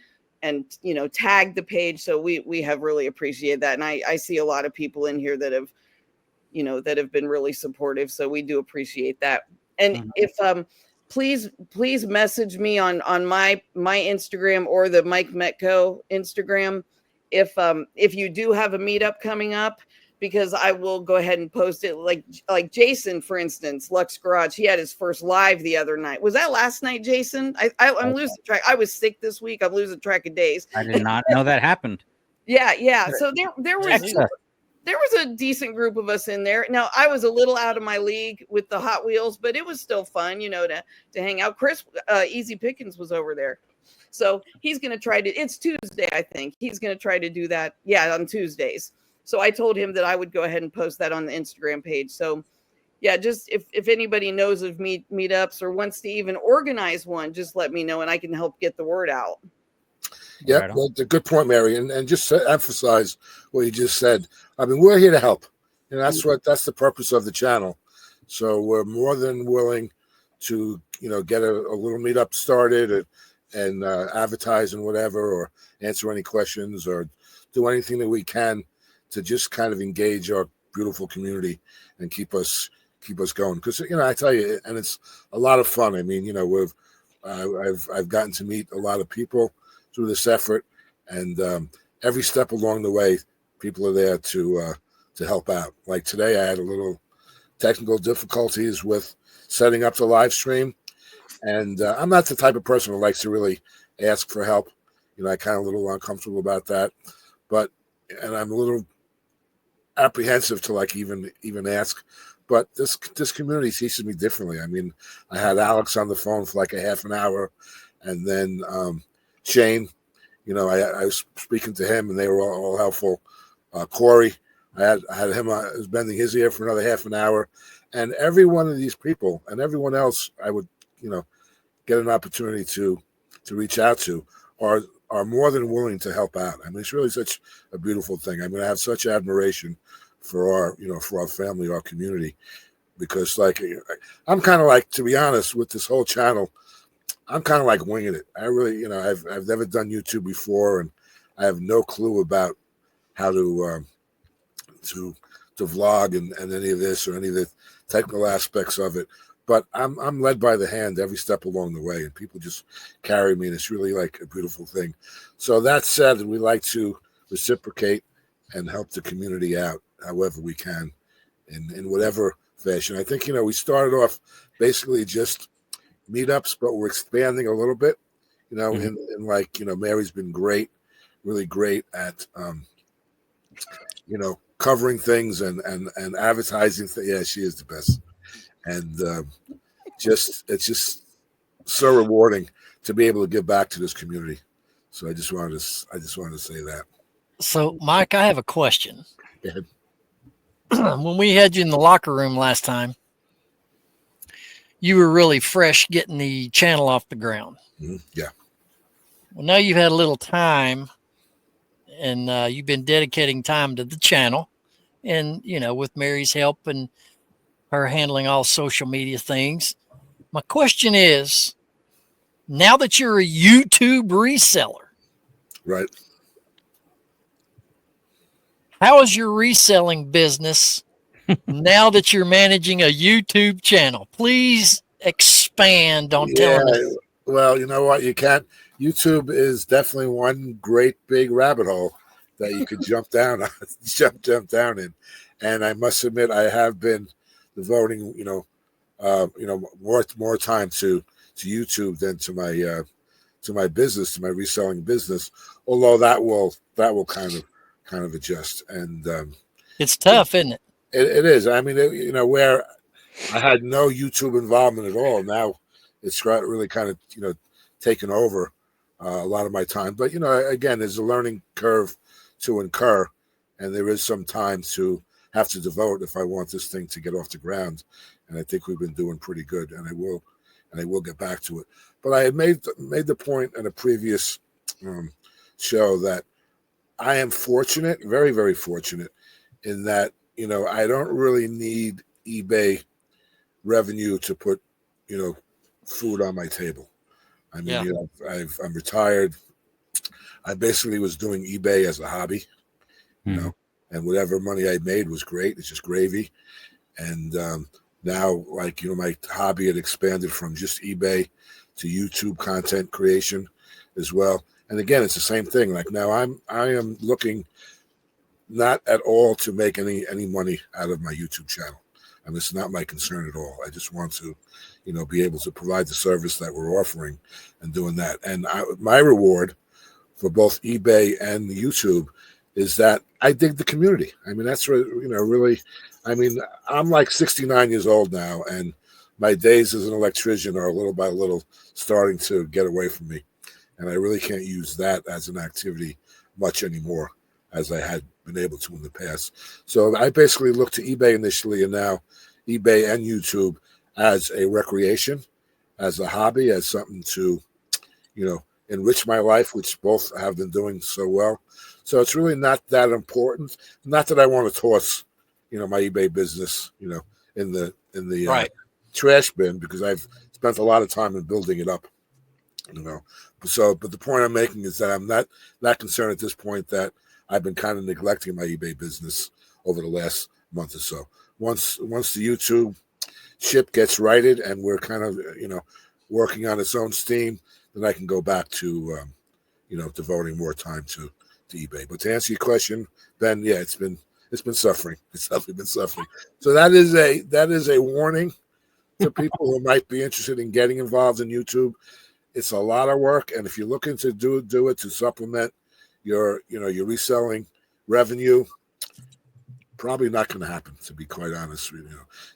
tagged the page. So we have really appreciated that. And I see a lot of people in here that have been really supportive. So we do appreciate that. And if please message me on my Instagram or the Mike Metco Instagram if you do have a meetup coming up, because I will go ahead and post it. Like Jason, for instance, Lux Garage, he had his first live the other night. Was that last night, Jason? I'm losing track. I was sick this week. I'm losing track of days. I did not know that happened. Yeah. So there was a decent group of us in there. Now, I was a little out of my league with the Hot Wheels, but it was still fun, to hang out. Chris, Easy Pickens was over there. So he's going to try to, it's Tuesday, I think. He's going to try to do that. Yeah, on Tuesdays. So I told him that I would go ahead and post that on the Instagram page. So yeah, just if anybody knows of meetups or wants to even organize one, just let me know and I can help get the word out. Yeah, Right on. well, a good point, Mary, and just to emphasize what you just said. I mean, we're here to help, and that's the purpose of the channel. So we're more than willing to get a little meetup started and advertise and whatever, or answer any questions, or do anything that we can to just kind of engage our beautiful community and keep us going. Because I tell you, and it's a lot of fun. I mean, I've gotten to meet a lot of people through this effort, and every step along the way, people are there to help out. Like today, I had a little technical difficulties with setting up the live stream, and I'm not the type of person who likes to really ask for help. I kind of a little uncomfortable about that, and I'm a little apprehensive to like even ask. But this community teaches me differently. I mean, I had Alex on the phone for like a half an hour, and then Shane, I was speaking to him, and they were all helpful. Corey, I had him was bending his ear for another half an hour, and every one of these people and everyone else I would get an opportunity to reach out to are more than willing to help out. I mean, it's really such a beautiful thing. I mean, I have such admiration for our family, our community, because like I'm kind of like, to be honest, with this whole channel, I'm kind of like winging it. I really, I've never done YouTube before, and I have no clue about how to vlog and any of this or any of the technical aspects of it. But I'm led by the hand every step along the way, and people just carry me, and it's really like a beautiful thing. So that said, we like to reciprocate and help the community out however we can in whatever fashion. I think, we started off basically just meetups, but we're expanding a little bit, in like, Mary's been great, really great at, covering things and advertising. Yeah, she is the best. And it's just so rewarding to be able to give back to this community. So I just wanted to say that. So, Mike, I have a question. Go ahead. When we had you in the locker room last time, you were really fresh getting the channel off the ground. Mm-hmm. Yeah. Well, now you've had a little time, and you've been dedicating time to the channel, and with Mary's help and her handling all social media things. My question is, now that you're a YouTube reseller, right, how is your reselling business now that you're managing a YouTube channel? Please expand on telling us. Well, you know what? You can't. YouTube is definitely one great big rabbit hole that you could jump down in. And I must admit, I have been devoting, more time to YouTube than to my business, to my reselling business. Although that will kind of adjust. And it's tough, isn't it? It is. I mean, where I had no YouTube involvement at all, now it's really kind of taken over a lot of my time. But again, there's a learning curve to incur, and there is some time to have to devote if I want this thing to get off the ground. And I think we've been doing pretty good, and I will get back to it. But I had made the point in a previous show that I am fortunate, very, very fortunate, in that I don't really need eBay revenue to put food on my table. I mean, I'm retired. I basically was doing eBay as a hobby, and whatever money I made was great. It's just gravy. And now, like, my hobby had expanded from just eBay to YouTube content creation as well. And again, it's the same thing. Like now I am looking not at all to make any money out of my YouTube channel. I mean, it's not my concern at all. I just want to, be able to provide the service that we're offering and doing that. And my reward for both eBay and YouTube is that I dig the community. I mean, that's really, I mean, I'm like 69 years old now, and my days as an electrician are little by little starting to get away from me. And I really can't use that as an activity much anymore. as I had been able to in the past. So I basically looked to eBay initially, and now eBay and YouTube as a recreation, as a hobby, as something to, enrich my life, which both have been doing so well. So it's really not that important. Not that I want to toss, my eBay business, in the Right. trash bin, because I've spent a lot of time in building it up, But the point I'm making is that I'm not concerned at this point that I've been kind of neglecting my eBay business over the last month or so. Once the YouTube ship gets righted and we're kind of, working on its own steam, then I can go back to, devoting more time to eBay. But to answer your question, Ben, yeah, it's been suffering. It's definitely been suffering. So that is a warning to people who might be interested in getting involved in YouTube. It's a lot of work, and if you're looking to do it to supplement your reselling revenue, probably not going to happen, to be quite honest with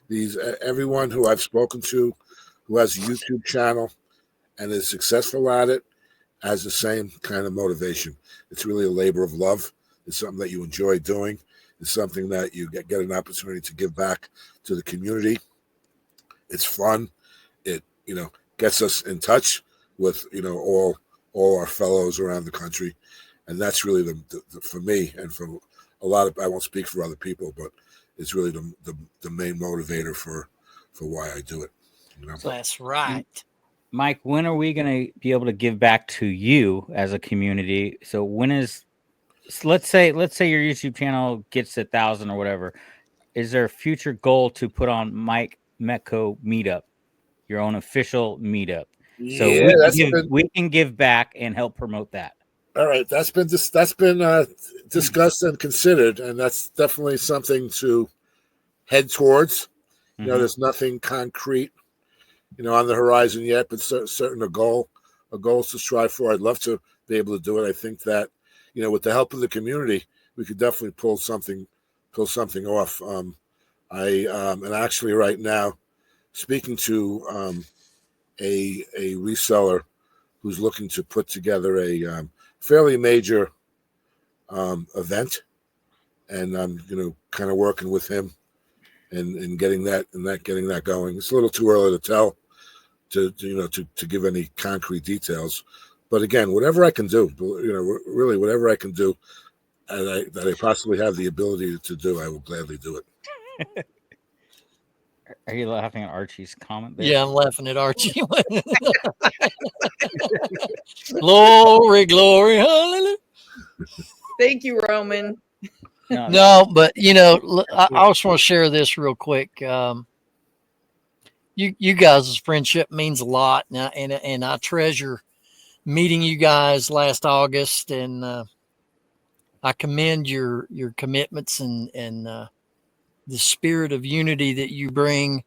you. Everyone who I've spoken to who has a YouTube channel and is successful at it has the same kind of motivation. It's really a labor of love. It's something that you enjoy doing. It's something that you get an opportunity to give back to the community. It's fun. It gets us in touch with all our fellows around the country, and that's really the for me and for a lot of, I won't speak for other people, but it's really the main motivator for why I do it. That's right. Mike, when are we going to be able to give back to you as a community? So let's say your YouTube channel gets 1,000 or whatever. Is there a future goal to put on Mike Metco Meetup, your own official meetup? So we can give back and help promote that. All right, that's been discussed and considered, and that's definitely something to head towards. There's nothing concrete, on the horizon yet, but certain a goal to strive for. I'd love to be able to do it. I think that, with the help of the community, we could definitely pull something off. I am actually right now speaking to a reseller who's looking to put together a fairly major event, and I'm kind of working with him and getting that going. It's a little too early to tell to give any concrete details, but again, whatever I can do, really whatever I can do, and that I possibly have the ability to do, I will gladly do it. Are you laughing at Archie's comment there? Yeah, I'm laughing at Archie. Glory, glory, hallelujah. Thank you, Roman. No, but I also want to share this real quick. You guys' friendship means a lot, and I treasure meeting you guys last August, and I commend your commitments and the spirit of unity that you bring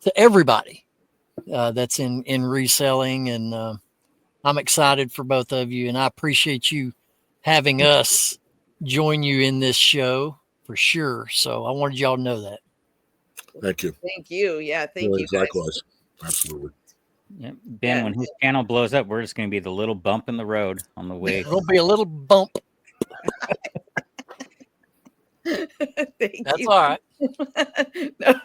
to everybody that's in reselling, and I'm excited for both of you, and I appreciate you having us join you in this show for sure. So I wanted y'all to know that. Thank you. Thank you. Yeah, thank you. Likewise. Absolutely. Yeah. Ben, when his channel blows up, we're just going to be the little bump in the road on the way. It'll be a little bump. That's all right. No.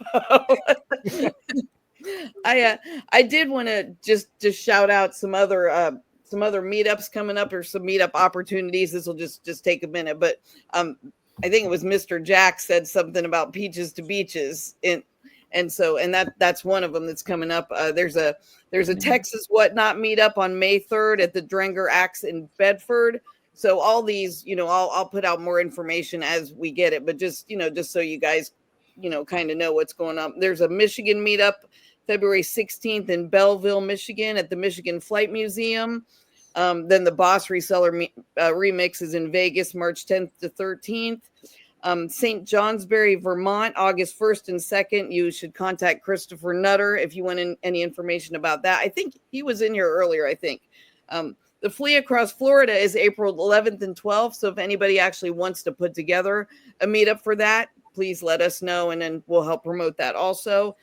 I did want to just shout out some other meetups coming up, or some meetup opportunities. This will just take a minute, but I think it was Mr. Jack said something about peaches to beaches, and that's one of them that's coming up. There's a Texas Whatnot meetup on May 3rd at the Drenger Axe in Bedford. So all these, I'll put out more information as we get it, but just so you guys, kind of know what's going on. There's a Michigan meetup February 16th in Belleville, Michigan at the Michigan Flight Museum. Then the Boss Reseller Remix is in Vegas, March 10th to 13th. St. Johnsbury, Vermont, August 1st and 2nd. You should contact Christopher Nutter if you want any information about that. I think he was in here earlier, I think. The Flea Across Florida is April 11th and 12th. So if anybody actually wants to put together a meetup for that, please let us know, and then we'll help promote that also.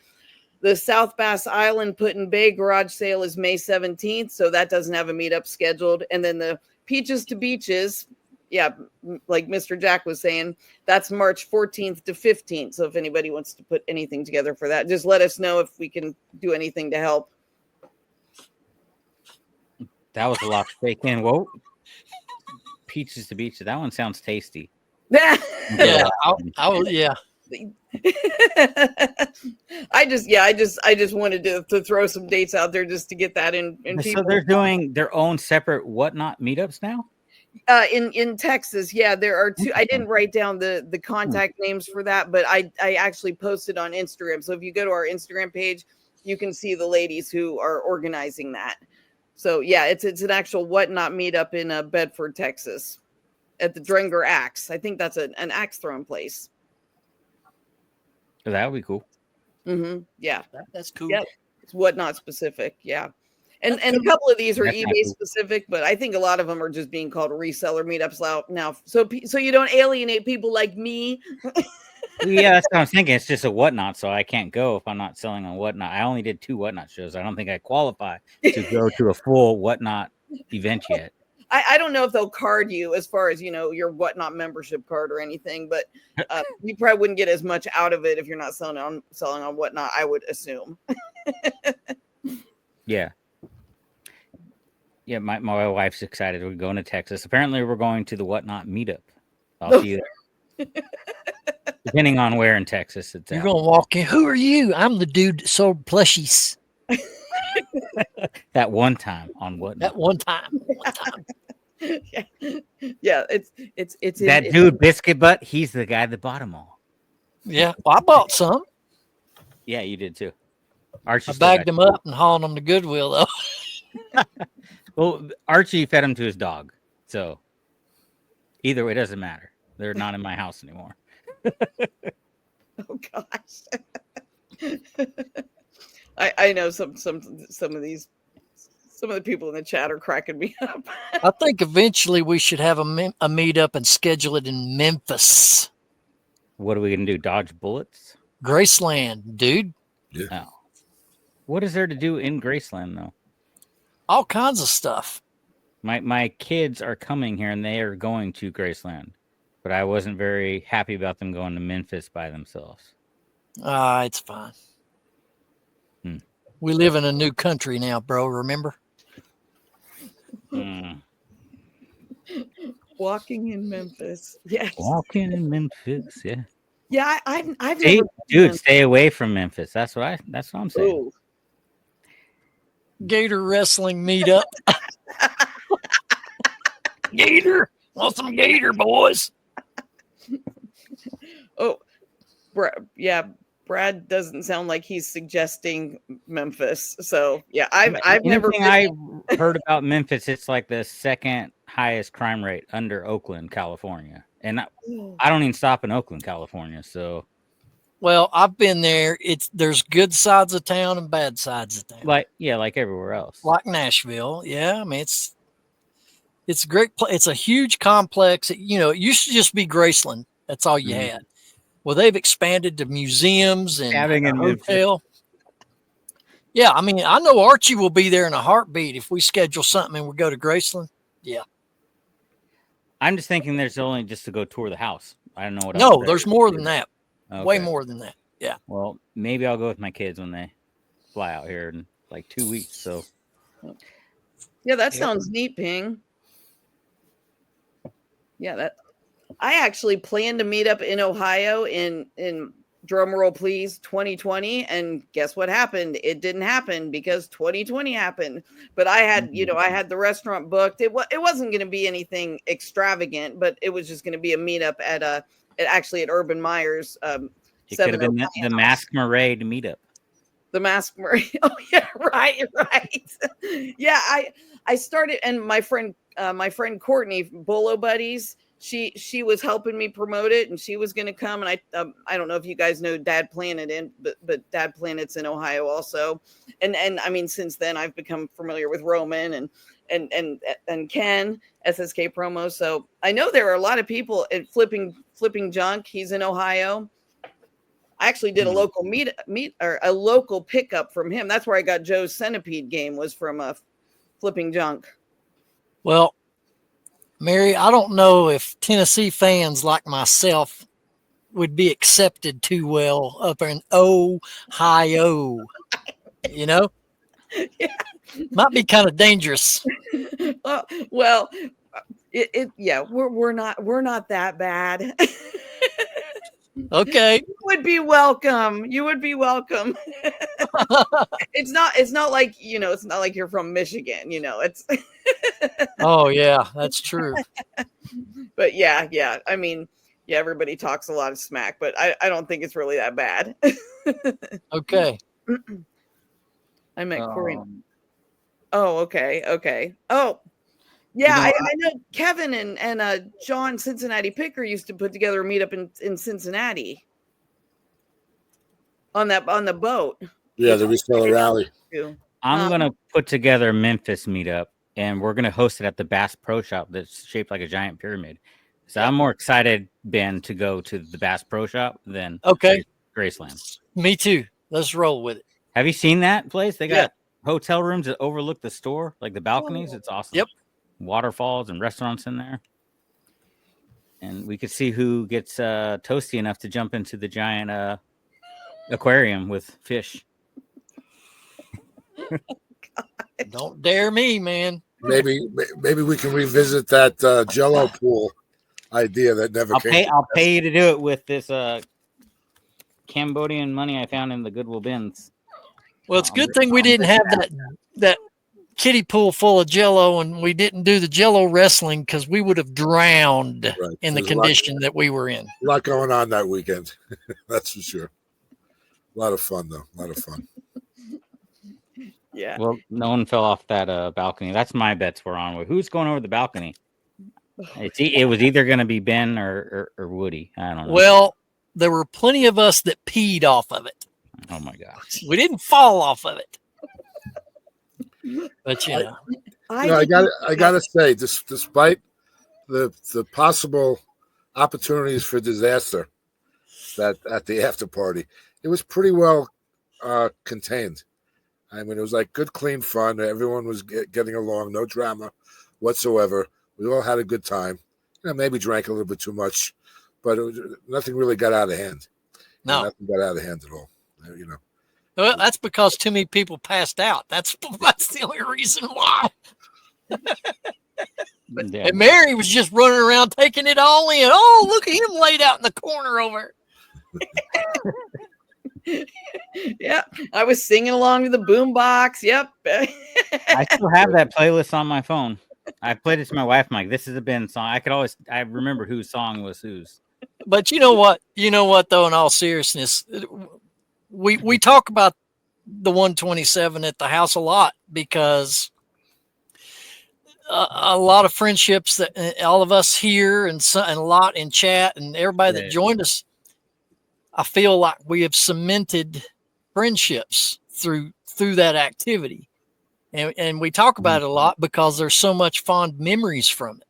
The South Bass Island Put-in Bay garage sale is May 17th, so that doesn't have a meetup scheduled. And then the Peaches to Beaches like Mr. Jack was saying, that's March 14th to 15th. So if anybody wants to put anything together for that, just let us know if we can do anything to help. That was a lot to take in. Whoa. Peaches to beaches. That one sounds tasty. Yeah, I will. Yeah. I just wanted to throw some dates out there just to get that in So people. they're doing their own separate whatnot meetups now? In Texas, yeah, there are two. I didn't write down the contact names for that, but I actually posted on Instagram. So if you go to our Instagram page, you can see the ladies who are organizing that. So yeah, it's an actual whatnot meetup in Bedford, Texas, at the Drenger Axe. I think that's an axe throwing place. That would be cool. Yeah, That's cool. Yep. It's whatnot specific. Yeah. And a couple of these are That's eBay cool. specific, but I think a lot of them are just being called reseller meetups now. So you don't alienate people like me. Yeah, that's what I'm thinking. It's just a whatnot, so I can't go if I'm not selling on whatnot. I only did 2 whatnot shows. I don't think I qualify to go to a full whatnot event yet. I don't know if they'll card you as far as, your whatnot membership card or anything, but you probably wouldn't get as much out of it if you're not selling on whatnot, I would assume. Yeah. Yeah, my wife's excited. We're going to Texas. Apparently, we're going to the whatnot meetup. I'll see you there. Depending on where in Texas it's You're at. gonna walk in. Who are you? I'm the dude that sold plushies. That one time on whatnot. That one time. Yeah, it's That dude Biscuit Butt, he's the guy that bought them all. Yeah, well, I bought some. Yeah, you did too. Archie I still bagged got them up and hauled them to Goodwill though. Well, Archie fed him to his dog. So either way, it doesn't matter. They're not in my house anymore. Oh gosh. I know some of the people in the chat are cracking me up. I think eventually we should have a meetup and schedule it in Memphis. What are we gonna do? Dodge bullets? Graceland, dude. Yeah. Oh. What is there to do in Graceland though? All kinds of stuff. My kids are coming here and they are going to Graceland, but I wasn't very happy about them going to Memphis by themselves. It's fine. We live in a new country now, bro. Remember? Walking in Memphis. Yes. Walking in Memphis, yeah. Yeah, I've Hey, never dude, stay away from Memphis. That's what I'm saying. Ooh. Gator wrestling meetup. Gator. Want some gator, boys? Oh, Brad doesn't sound like he's suggesting Memphis. So yeah, I've never. I heard about Memphis. It's like the second highest crime rate under Oakland, California, and I don't even stop in Oakland, California. So, well, I've been there. There's good sides of town and bad sides of town. like everywhere else, like Nashville. Yeah, I mean it's a great it's a huge complex. It used to just be Graceland. That's all you had. Well, they've expanded to museums and a hotel. Yeah, I mean, I know Archie will be there in a heartbeat if we schedule something and we go to Graceland. Yeah. I'm just thinking there's only just to go tour the house. I don't know what. No, there's more than that. Okay. Way more than that. Yeah. Well, maybe I'll go with my kids when they fly out here in like 2 weeks. So. Yeah, that sounds neat, Ping. Yeah, I actually planned to meet up in Ohio in drum roll please 2020, and guess what happened? It didn't happen because 2020 happened. But I had I had the restaurant booked. It wasn't going to be anything extravagant, but it was just going to be a meetup at Urban Myers. It could have been the Masquerade meetup. The Masquerade. Oh yeah, right. Yeah, I started, and my friend Courtney, Bolo Buddies, she was helping me promote it, and she was going to come. And I don't know if you guys know Dad Planet but Dad Planet's in Ohio also. And I mean, since then I've become familiar with Roman and Ken SSK Promo. So I know there are a lot of people at flipping junk. He's in Ohio. I actually did a local a local pickup from him. That's where I got Joe's Centipede game, was from flipping junk. Well, Mary, I don't know if Tennessee fans like myself would be accepted too well up in Ohio. You know, Yeah. might be kind of dangerous. Well, yeah, we're not that bad. Okay. You would be welcome. You would be welcome. It's not like, it's not like you're from Michigan, it's Oh yeah, that's true. but yeah. I mean, yeah, everybody talks a lot of smack, but I don't think it's really that bad. Okay. I met Corey. Oh, okay. Oh, yeah, I know Kevin and John Cincinnati Picker used to put together a meetup in Cincinnati on the boat. Yeah, the reseller rally. I'm gonna put together a Memphis meetup, and we're gonna host it at the Bass Pro Shop that's shaped like a giant pyramid. So I'm more excited, Ben, to go to the Bass Pro Shop than Graceland. Me too. Let's roll with it. Have you seen that place? They got hotel rooms that overlook the store, like the balconies. It's awesome. Yep. Waterfalls and restaurants in there. And we could see who gets toasty enough to jump into the giant aquarium with fish. Don't dare me, man. Maybe we can revisit that Jello pool idea that never came. I'll pay you to do it with this Cambodian money I found in the Goodwill bins. Well, it's a good thing we didn't have that kiddie pool full of Jello, and we didn't do the Jello wrestling because we would have drowned in the condition that we were in. A lot going on that weekend, that's for sure. A lot of fun, though. A lot of fun. Yeah. Well, no one fell off that balcony. That's my bets we're on. Who's going over the balcony? It was either going to be Ben or Woody. I don't know. Well, there were plenty of us that peed off of it. Oh my gosh. We didn't fall off of it. But I gotta say, despite the possible opportunities for disaster that at the after party, it was pretty well contained. I mean, it was like good, clean fun. Everyone was getting along, no drama whatsoever. We all had a good time. Maybe drank a little bit too much, but nothing really got out of hand. No, nothing got out of hand at all. Well, that's because too many people passed out. That's the only reason why. And Mary was just running around taking it all in. Oh, look at him laid out in the corner over. Yeah, I was singing along to the boombox. Yep. I still have that playlist on my phone. I played it to my wife. I'm like, this is a Ben song. I remember whose song was whose. But you know what though, in all seriousness, we talk about the 127 at the house a lot because a lot of friendships that all of us here and a lot in chat and everybody that joined us, I feel like we have cemented friendships through that activity. And we talk about it a lot because there's so much fond memories from it.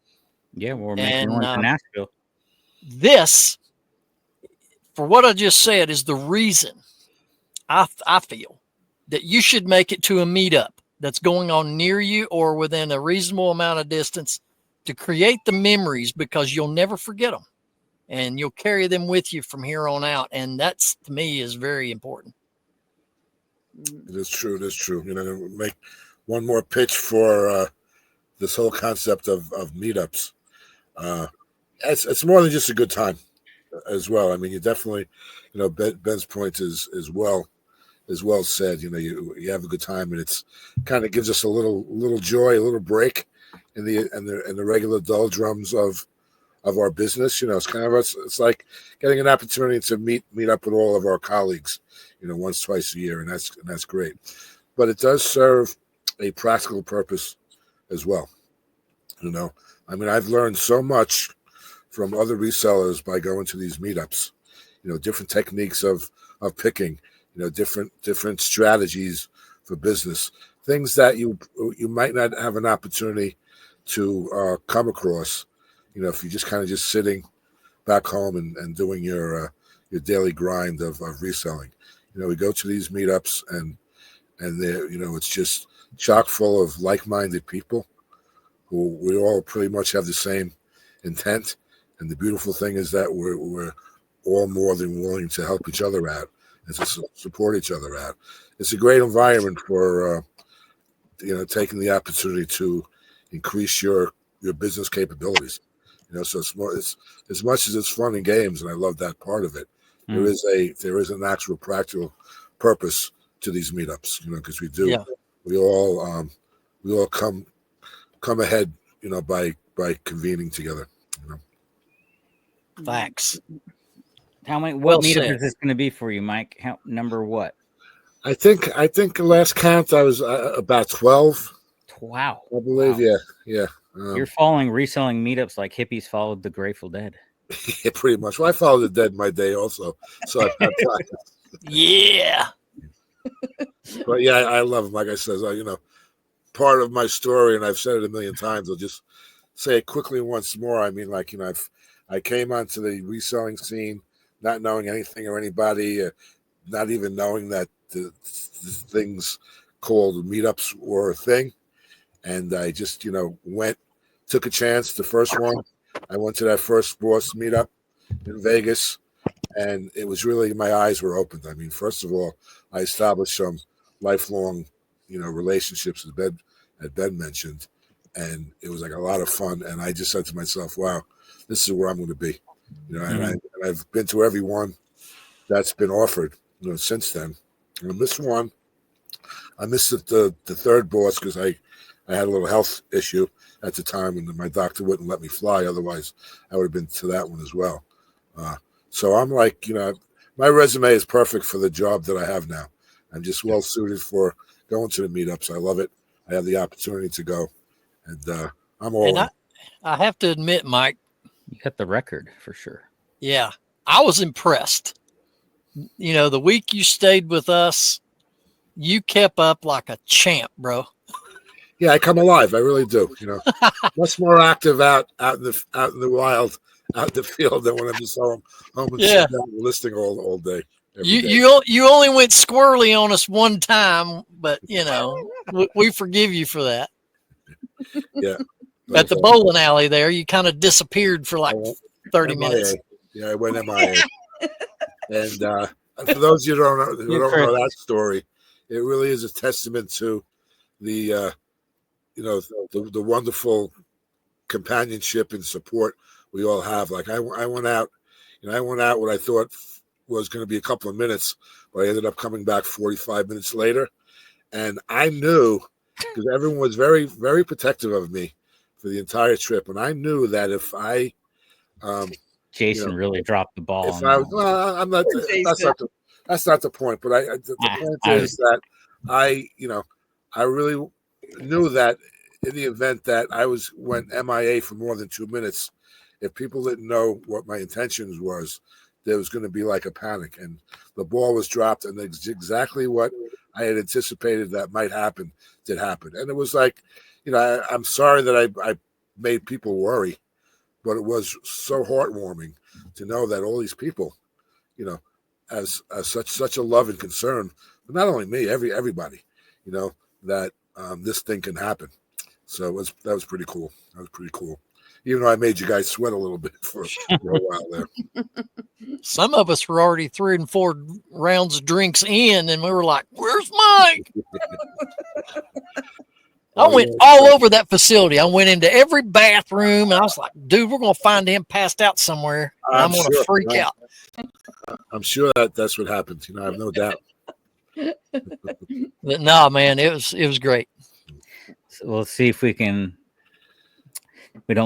Yeah, we're making one to Nashville. This, for what I just said, is the reason I feel that you should make it to a meetup that's going on near you or within a reasonable amount of distance to create the memories, because you'll never forget them and you'll carry them with you from here on out. And that's, to me, is very important. It is true. It is true. Make one more pitch for this whole concept of meetups. It's more than just a good time as well. I mean, you definitely, Ben's point is well said. You have a good time, and it's kind of gives us a little joy, a little break in the regular doldrums of our business. It's kind of it's like getting an opportunity to meet up with all of our colleagues, once, twice a year, and that's great. But it does serve a practical purpose as well. I mean, I've learned so much from other resellers by going to these meetups. Different techniques of picking, different strategies for business, things that you might not have an opportunity to come across, if you're just sitting back home and doing your daily grind of reselling. We go to these meetups and they're, it's just chock full of like-minded people who we all pretty much have the same intent. And the beautiful thing is that we're all more than willing to help each other out and to support each other out. It's a great environment for taking the opportunity to increase your business capabilities. So it's as much as it's fun and games, and I love that part of it. There is an actual practical purpose to these meetups, because we all come ahead, by convening together. Facts. How many? Well What meetup said. is this going to be for you, Mike? Number what? I think the last count I was about 12. Wow, I believe. Wow. Yeah. You're following reselling meetups like hippies followed the Grateful Dead. Yeah, pretty much. Well, I follow the dead in my day also, so I've had time. Yeah. But yeah, I love them. Like I said, part of my story, and I've said it a million times. I'll just say it quickly once more. I mean, I came onto the reselling scene not knowing anything or anybody, not even knowing that the things called meetups were a thing. And I just, took a chance. The first one, I went to that first boss meetup in Vegas, and it was really, my eyes were opened. I mean, first of all, I established some lifelong, relationships, as Ben mentioned, and it was like a lot of fun. And I just said to myself, wow, this is where I'm going to be. And I've been to every one that's been offered, since then. And this one, I missed the third boss because I had a little health issue at the time, and my doctor wouldn't let me fly. Otherwise, I would have been to that one as well. So I'm like, my resume is perfect for the job that I have now. I'm just well suited for going to the meetups. I love it. I have the opportunity to go, and I'm all in. I have to admit, Mike. You got the record for sure. Yeah, I was impressed. The week you stayed with us, you kept up like a champ, bro. Yeah, I come alive. I really do. Much more active out in the wild, out in the field than when I'm just home and sitting down listening all day. You only went squirrely on us one time, but we forgive you for that. Yeah. At the bowling alley there, you kind of disappeared for like 30 minutes. Yeah, I went MIA. And for those who don't know that story, it really is a testament to the the wonderful companionship and support we all have. Like I went out, what I thought was going to be a couple of minutes, but I ended up coming back 45 minutes later. And I knew, because everyone was very, very protective of me for the entire trip. And I knew that if I, Jason really dropped the ball. If I'm not, that's not the point. But the point is that I really knew that in the event that I went MIA for more than 2 minutes, if people didn't know what my intentions was, there was going to be like a panic, and the ball was dropped, and exactly what I had anticipated that might happen did happen. And it was like, I'm sorry that I made people worry, but it was so heartwarming to know that all these people, as such a love and concern, but not only me, everybody, that this thing can happen. So that was pretty cool. Even though I made you guys sweat a little bit for a while there. Some of us were already 3 and 4 rounds of drinks in, and we were like, "Where's Mike?" I went all over that facility. I went into every bathroom, and I was like, "Dude, we're gonna find him passed out somewhere. And I'm gonna freak out." I'm sure that's what happened. I have no doubt. But no, man, it was great. So we'll see if we don't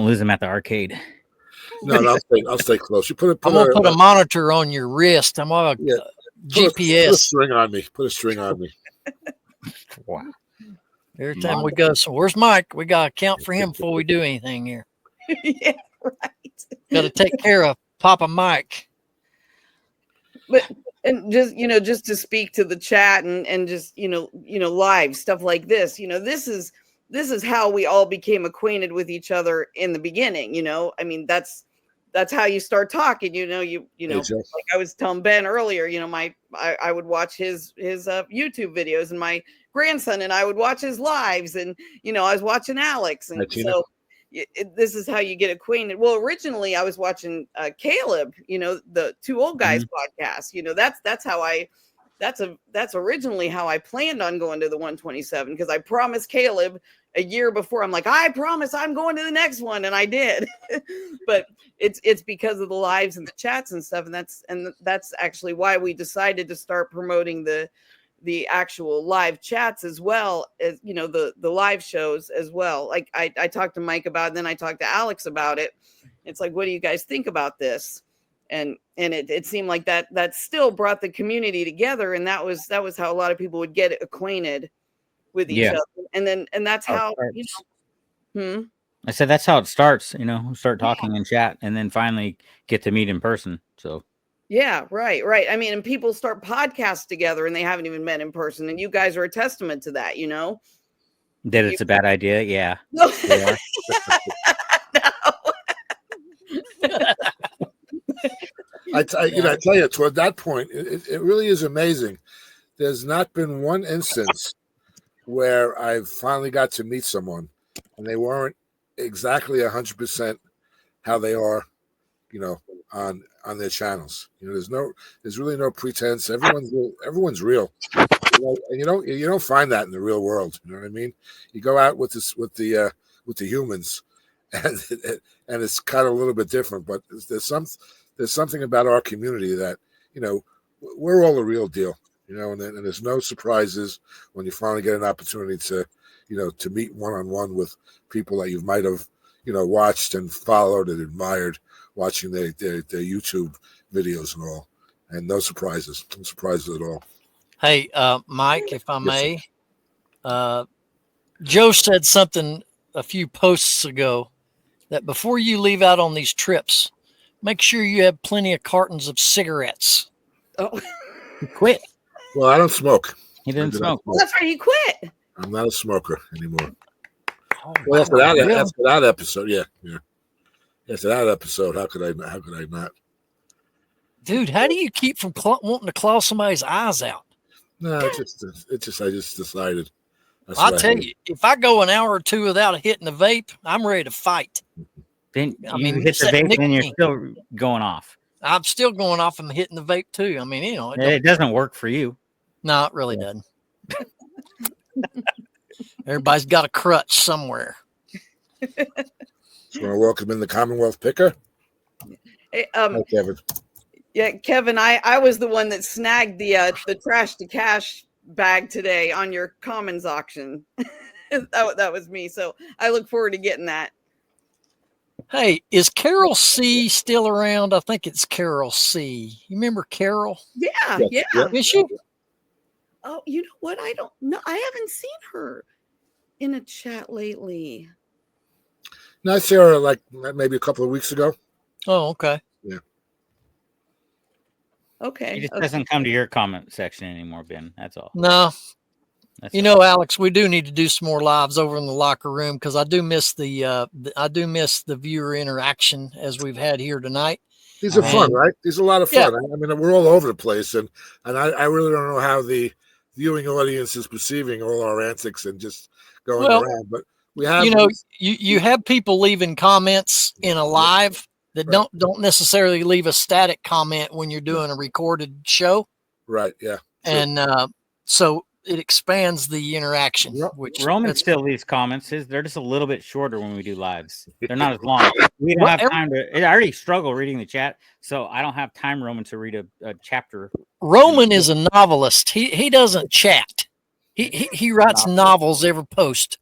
lose him at the arcade. No, I'll stay close. I'm gonna put a monitor on your wrist. I'm gonna GPS. Put a string on me. Put a string on me. Wow. Every time we go, so where's Mike? We gotta account for him before we do anything here. Yeah, right. Gotta take care of Papa Mike. But and just to speak to the chat and just live stuff like this, this is how we all became acquainted with each other in the beginning. I mean, that's how you start talking. Like I was telling Ben earlier, I would watch his YouTube videos, and my grandson and I would watch his lives, and I was watching Alex, and so this is how you get acquainted. Well, originally I was watching Caleb, the Two Old Guys podcast. That's originally how I planned on going to the 127, because I promised Caleb a year before. I'm like, I promise I'm going to the next one, and I did. But it's because of the lives and the chats and stuff, and that's actually why we decided to start promoting the actual live chats as well as the live shows as well. Like I talked to Mike about it, and then I talked to Alex about it. It's like, what do you guys think about this? And it seemed like that still brought the community together, and that was how a lot of people would get acquainted with each other. And that's how I said that's how it starts. Start talking in chat, and then finally get to meet in person. So yeah, right. I mean, and people start podcasts together, and they haven't even met in person, and you guys are a testament to that. That it's a bad idea. Yeah. No. I tell you, toward that point, it really is amazing. There's not been one instance where I finally got to meet someone and they weren't exactly 100% how they are, on their channels. There's really no pretense. Everyone's real. And you don't find that in the real world. You know what I mean? You go out with the humans, and it's kind of a little bit different. But there's something about our community that we're all the real deal. And there's no surprises when you finally get an opportunity to meet one-on-one with people that you might have watched and followed and admired, watching their YouTube videos and all, and no surprises at all. Hey, Mike, if I may, Joe said something a few posts ago that before you leave out on these trips, make sure you have plenty of cartons of cigarettes. Oh, he quit. Well, I don't smoke. He didn't smoke. Well, that's right. He quit. I'm not a smoker anymore. Oh, well, after that episode, yeah. After that episode, how could I not? Dude, how do you keep from wanting to claw somebody's eyes out? No, I just decided. I'll tell you, if I go an hour or two without hitting the vape, I'm ready to fight. Then you hit the vape and you're still going off. I'm still going off and hitting the vape too. I mean, it doesn't work for you. No, it really doesn't. Everybody's got a crutch somewhere. So I want to welcome in the Commonwealth Picker. Hey, hi, Kevin. Yeah, Kevin, I was the one that snagged the trash to cash bag today on your Commons auction. that was me. So I look forward to getting that. Hey, is Carol C still around? I think it's Carol C. You remember Carol? Yeah. Is she? Oh, you know what? I don't know. I haven't seen her in a chat lately. No, I saw her like maybe a couple of weeks ago. Oh, okay. Yeah. Okay. He just doesn't come to your comment section anymore, Ben. That's all. No. Alex, we do need to do some more lives over in the locker room because I do miss the viewer interaction as we've had here tonight. These are fun, right? These are a lot of fun. Yeah. I mean, we're all over the place, and I really don't know how the viewing audience is perceiving all our antics and just going around. But we have, you have people leaving comments in a live that don't necessarily leave a static comment when you're doing a recorded show. Right. Yeah. And so it expands the interaction. Which Roman still leaves comments. They're just a little bit shorter when we do lives. They're not as long. We don't have time to. I already struggle reading the chat, so I don't have time, Roman, to read a chapter. Roman is a novelist. He doesn't chat. He writes novels every post.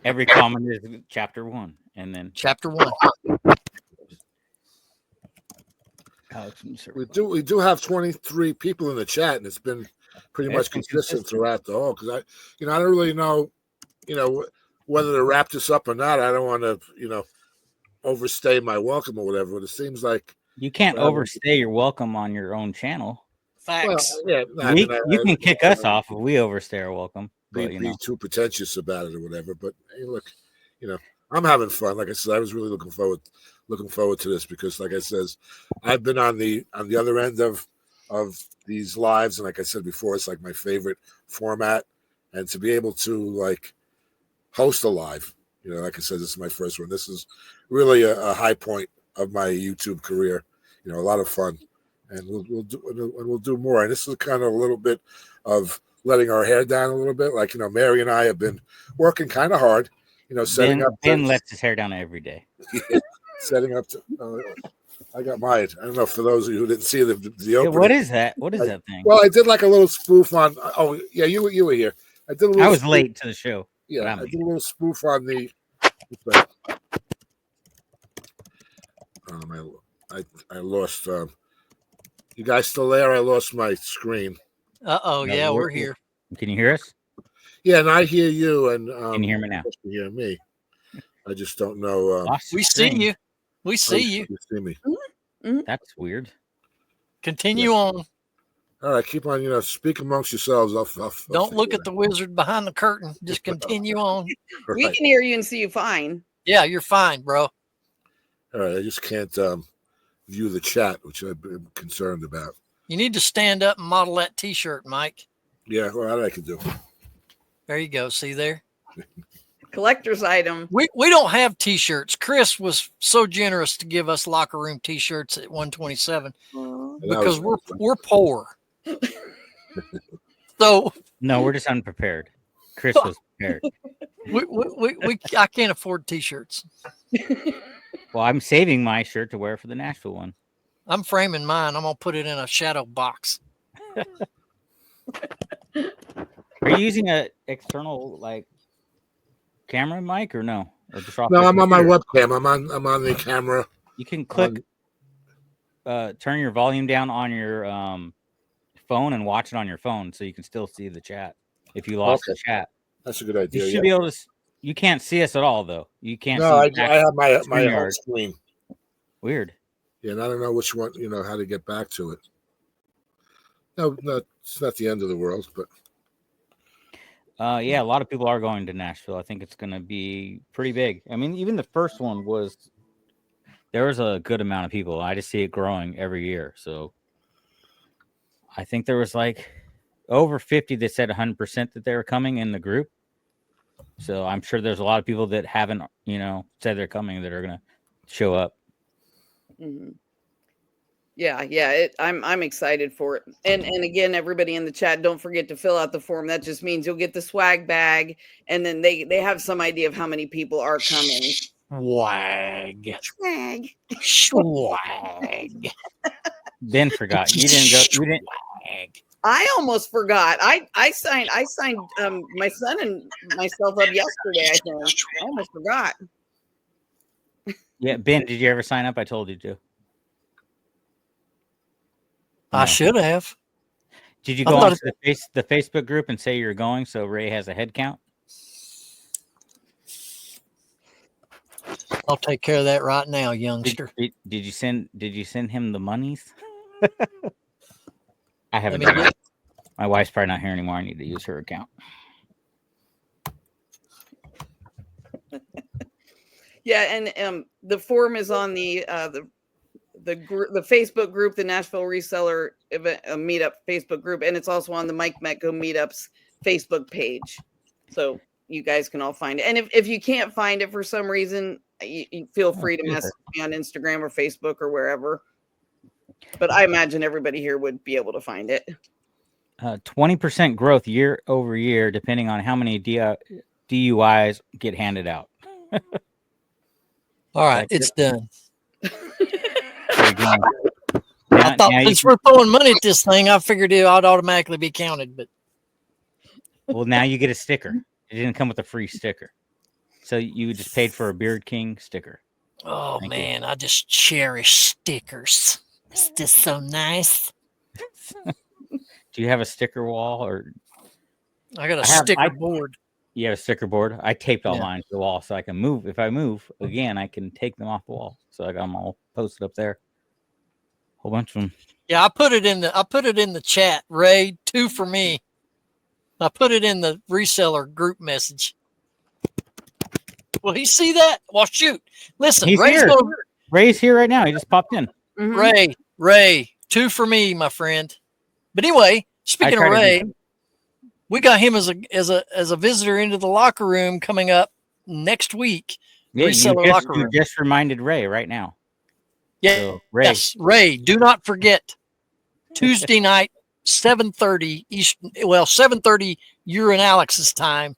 Every comment is chapter 1, and then chapter 1. We do have 23 people in the chat, and it's been pretty much consistent throughout the whole. Because I don't really know, whether to wrap this up or not. I don't want to, overstay my welcome or whatever. But it seems like you can't overstay your welcome on your own channel. Facts. Well, yeah, you can kick us off if we overstay our welcome. Be too pretentious about it or whatever. But hey, look, I'm having fun. Like I said, I was really looking forward to this because, like I says, I've been on the other end of these lives, and like I said before, it's like my favorite format. And to be able to like host a live You know, like I said, this is my first one. This is really a high point of my YouTube career. You know, a lot of fun, and we'll do more. And this is kind of a little bit of letting our hair down a little bit. Like, you know, Mary and I have been working kind of hard. You know, setting up. Ben lets his hair down every day. Setting up. I got mine. I don't know, for those of you who didn't see the opening. What is that? What is that thing? Well, I did like a little spoof on. Oh, yeah, you were here. I did. I was late to the show. Yeah, I did a little spoof on the. I lost. You guys still there? I lost my screen. Uh-oh, No, yeah, we're here. Can you hear us? Yeah, and I hear you, and Can you hear me now? You hear me. I just don't know. We see you. We see you. You see me. That's weird. Continue on. All right, keep on. You know, speak amongst yourselves. I'll Don't look at the wizard behind the curtain. Just continue on. We can hear you and see you fine. Yeah, you're fine, bro. All right, I just can't view the chat, which I've been concerned about. You need to stand up and model that T-shirt, Mike. Yeah, well, I can do. There you go. See there? Collector's item. We don't have T-shirts. Chris was so generous to give us locker room T-shirts at 127 because we're poor. So no, we're just unprepared. Chris was prepared. I can't afford T-shirts. Well, I'm saving my shirt to wear for the Nashville one. I'm framing mine. I'm gonna put it in a shadow box. Are you using a external like camera mic or no? Or just off no, I'm on my computer? webcam. I'm on the camera. You can click turn your volume down on your phone and watch it on your phone so you can still see the chat if you lost the chat. That's a good idea. You should be able to. You can't see us at all though. You can't. No, see I have my StreamYard. home screen. Weird. Yeah, and I don't know which one. You know how to get back to it. No, it's not the end of the world, but yeah, a lot of people are going to Nashville. I think it's going to be pretty big. I mean, even the first one there was a good amount of people. I just see it growing every year. So I think there was like over 50 that said 100% that they were coming in the group. So I'm sure there's a lot of people that haven't, said they're coming that are going to show up. Mm-hmm. Yeah. I'm excited for it. And again, everybody in the chat, don't forget to fill out the form. That just means you'll get the swag bag, and then they have some idea of how many people are coming. Swag. Ben forgot. You didn't go. You didn't. I almost forgot. I signed my son and myself up yesterday. I think I almost forgot. Yeah, Ben, did you ever sign up? I told you to. I should have. Did you go on to the Facebook group and say you're going so Ray has a head count? I'll take care of that right now, youngster. Did you send him the monies? I haven't. My wife's probably not here anymore. I need to use her account. Yeah, and the form is on the Facebook group, the Nashville Reseller event, Meetup Facebook group, and it's also on the Mike Metco Meetups Facebook page. So you guys can all find it. And if you can't find it for some reason, you feel free to message me on Instagram or Facebook or wherever. But I imagine everybody here would be able to find it. 20% growth year over year, depending on how many DUIs get handed out. All right, it's done. I thought since we're throwing money at this thing, I figured it ought automatically be counted. But well, now you get a sticker. It didn't come with a free sticker, so you just paid for a Beard King sticker. Oh man, I just cherish stickers. It's just so nice. Do you have a sticker wall or? I got a sticker board. You have a sticker board. I taped all mine to the wall so I can move. If I move again, I can take them off the wall. So I got them all posted up there. Whole bunch of them. Yeah, I put it in the chat. Ray, 2 for me. I put it in the reseller group message. Will he see that? Well, shoot. Listen, Ray's here right now. He just popped in. Mm-hmm. Ray, 2 for me, my friend. But anyway, speaking of Ray, we got him as a visitor into the locker room coming up next week. Yeah, Reseller Locker you Room. just reminded Ray right now. Yeah, So, Ray. yes, Ray. Do not forget Tuesday night, 7:30 Eastern. Well, 7:30 your and Alex's time.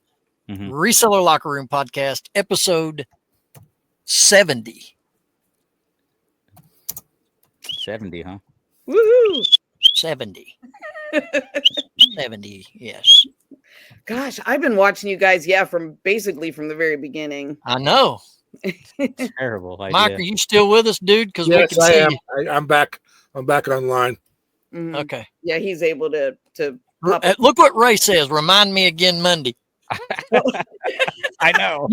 Mhm. Reseller Locker Room podcast, episode 70. 70, huh? Woohoo! 70. 70, yes. Gosh, I've been watching you guys, from the very beginning. I know. Terrible idea. Mike, are you still with us, dude? Because we Yes, can I see am. you. I'm back. I'm back online. Mhm. Okay. Yeah, he's able to pop up. Look what Ray says. Remind me again Monday. I know.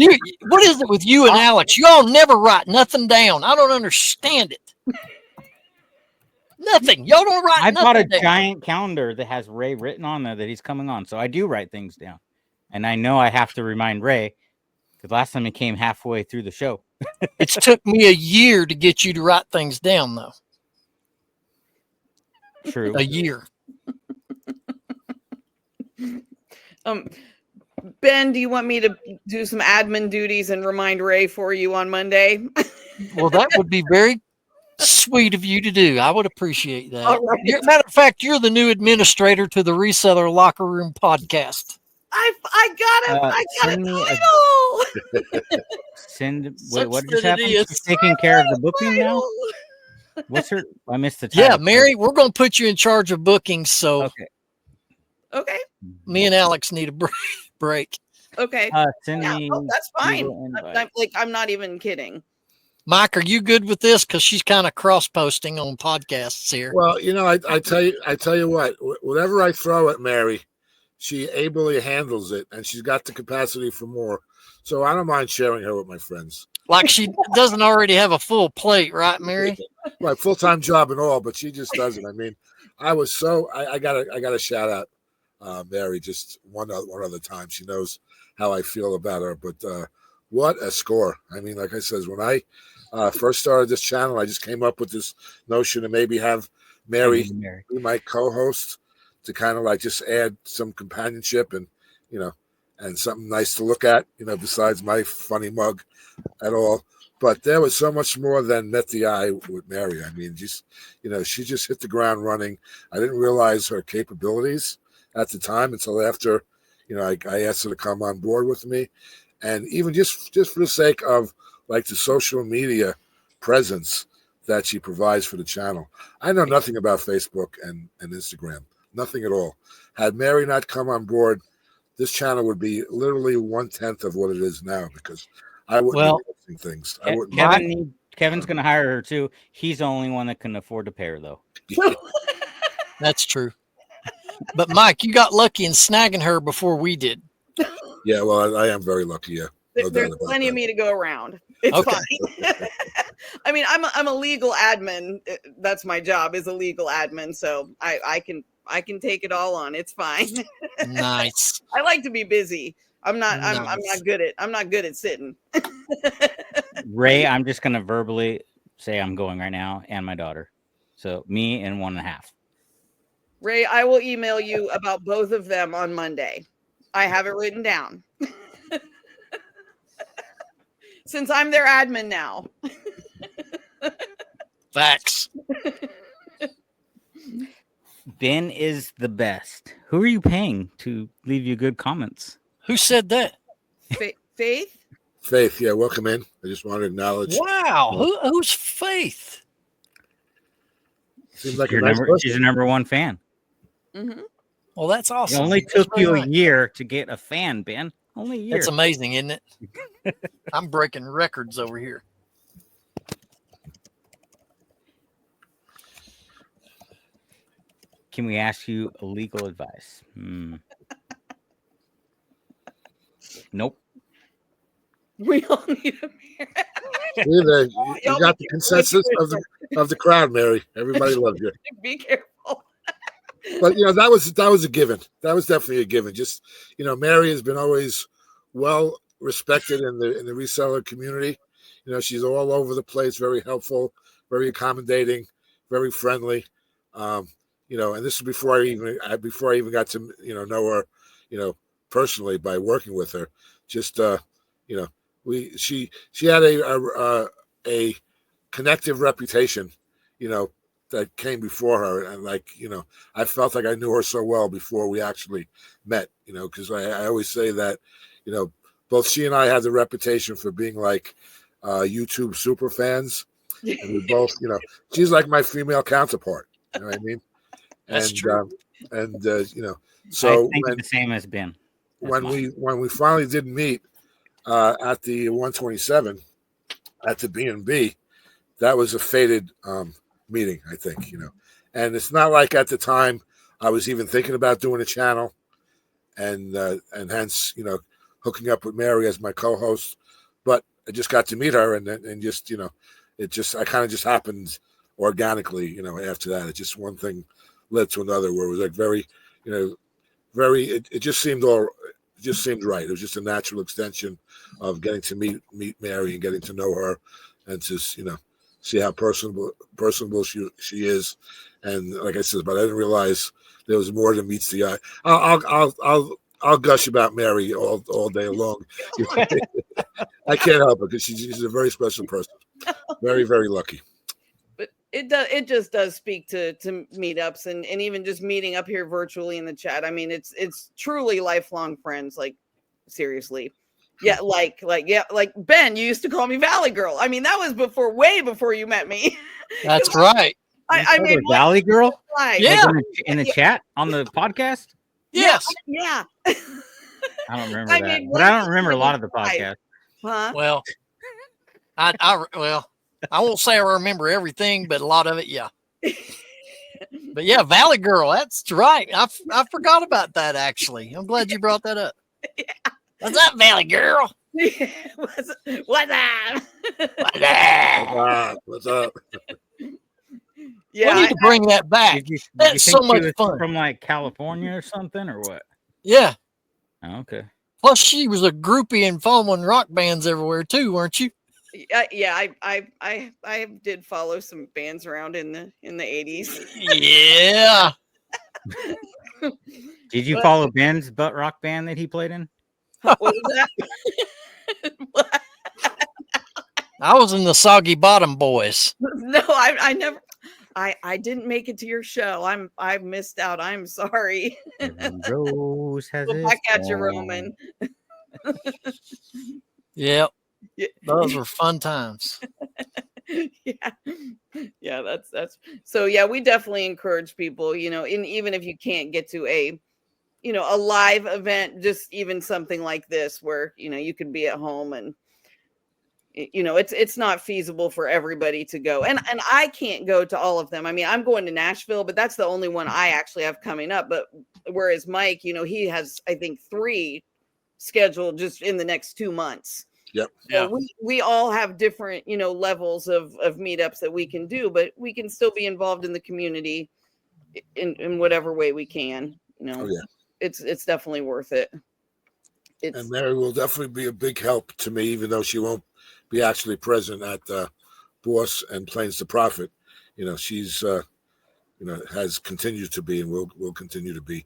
What is it with you and Alex? Y'all never write nothing down. I don't understand it. Nothing. Y'all don't write I nothing bought a down. giant calendar that has Ray written on there that he's coming on. So I do write things down. And I know I have to remind Ray because last time he came halfway through the show. It's took me a year to get you to write things down, though. True. A year. Ben, do you want me to do some admin duties and remind Ray for you on Monday? Well, that would be very sweet of you to do. I would appreciate that. All right. Matter of fact, you're the new administrator to the Reseller Locker Room podcast. I got send a me title. Wait, what Such just that it happened? is. She's taking care of the booking now? What's her? I missed the Yeah, title. Mary, we're going to put you in charge of bookings. So Okay. me and Alex need a break. Okay. Send me. That's fine. Google invite. I'm not even kidding. Mike, are you good with this? Because she's kind of cross-posting on podcasts here. Well, I tell you what, whatever I throw at Mary, she ably handles it, and she's got the capacity for more. So I don't mind sharing her with my friends. Like she doesn't already have a full plate, right, Mary? Right, full-time job and all, but she just doesn't. I mean, I gotta shout out Mary just one other time. She knows how I feel about her, but what a score. I mean, like I said, when I first started this channel, I just came up with this notion to maybe have Mary be my co-host to kind of like just add some companionship and, and something nice to look at, besides my funny mug at all. But there was so much more than met the eye with Mary. I mean, just, she just hit the ground running. I didn't realize her capabilities at the time until after, I asked her to come on board with me. And even just for the sake of like the social media presence that she provides for the channel. I know nothing about Facebook and Instagram, nothing at all. Had Mary not come on board, this channel would be literally 1/10 of what it is now because I wouldn't be posting things. I wouldn't. Kevin's going to hire her too. He's the only one that can afford to pay her though. That's true. But Mike, you got lucky in snagging her before we did. Yeah, well, I am very lucky. Yeah, There's plenty of me to go around. It's fine. I mean, I'm a legal admin. That's my job, is a legal admin. So I can take it all on. It's fine. Nice. I like to be busy. I'm not good at sitting. Ray, I'm just gonna verbally say I'm going right now, and my daughter. So me and 1.5. Ray, I will email you about both of them on Monday. I have it written down. Since I'm their admin now. Facts. Ben is the best. Who are you paying to leave you good comments? Who said that? Faith? Faith, yeah, welcome in. I just wanted to acknowledge. Wow. Who's Faith? Seems like She's a number one fan. Mm-hmm. Well, that's awesome. It only took you a year to get a fan, Ben. Only a year. That's amazing, isn't it? I'm breaking records over here. Can we ask you a legal advice? Nope. We all need a mirror. You got the consensus of the crowd, Mary. Everybody loves you. Be careful. But that was a given. That was definitely a given. Just Mary has been always well respected in the reseller community. She's all over the place, very helpful, very accommodating, very friendly. And this is before I even got to know her, personally by working with her. Just she had a connective reputation, that came before her, and I felt like I knew her so well before we actually met, because I always say that, both she and I had the reputation for being like YouTube super fans, and we both, she's like my female counterpart. You know what I mean? That's true. So I think the same as Ben. When we finally did meet at the 127 at the B&B, that was a fated meeting, I think, and it's not like at the time I was even thinking about doing a channel, and hence, hooking up with Mary as my co-host, but I just got to meet her, and just, I kind of just happened organically, after that. It just one thing led to another, where it was like very, it just seemed right. It was just a natural extension of getting to meet Mary and getting to know her, and to, see how personable she is. And like I said, but I didn't realize there was more than meets the eye. I'll gush about Mary all day long. I can't help it, because she's a very special person. Very, very lucky. But it just does speak to meetups, and even just meeting up here virtually in the chat. I mean, it's truly lifelong friends. Like, seriously. Yeah, like Ben, you used to call me Valley Girl. I mean, that was way before you met me. That's right. I mean, Valley Girl. Yeah. Like in the chat on the podcast. Yes. I don't remember that, but I don't remember a lot of the podcast. Huh? Well, I won't say I remember everything, but a lot of it, yeah. But yeah, Valley Girl, that's right. I forgot about that, actually. I'm glad you brought that up. Yeah. What's up, Valley Girl? What's up? What's up? Yeah, we need to bring that back. That's so much fun. From like California or something, or what? Yeah. Oh, okay. Plus, she was a groupie and following rock bands everywhere too, weren't you? Yeah, I did follow some bands around in the 80s. Yeah. Did you follow Ben's butt rock band that he played in? What was that? What? I was in the Soggy Bottom Boys. No, I never. I didn't make it to your show. I missed out. I'm sorry. Rose has Well, back at you, Roman. Yep. Yeah. Those were fun times. Yeah, that's so. Yeah, we definitely encourage people, and even if you can't get to a live event, just even something like this where you could be at home, and it's not feasible for everybody to go, and I can't go to all of them. I mean, I'm going to Nashville, but that's the only one I actually have coming up. But whereas Mike, he has, I think, 3 scheduled just in the next 2 months. Yep. So we all have different, levels of meetups that we can do, but we can still be involved in the community in whatever way we can. Oh, yeah. It's definitely worth it. And Mary will definitely be a big help to me, even though she won't be actually present at Boss and Planes to Profit. She's has continued to be, and will continue to be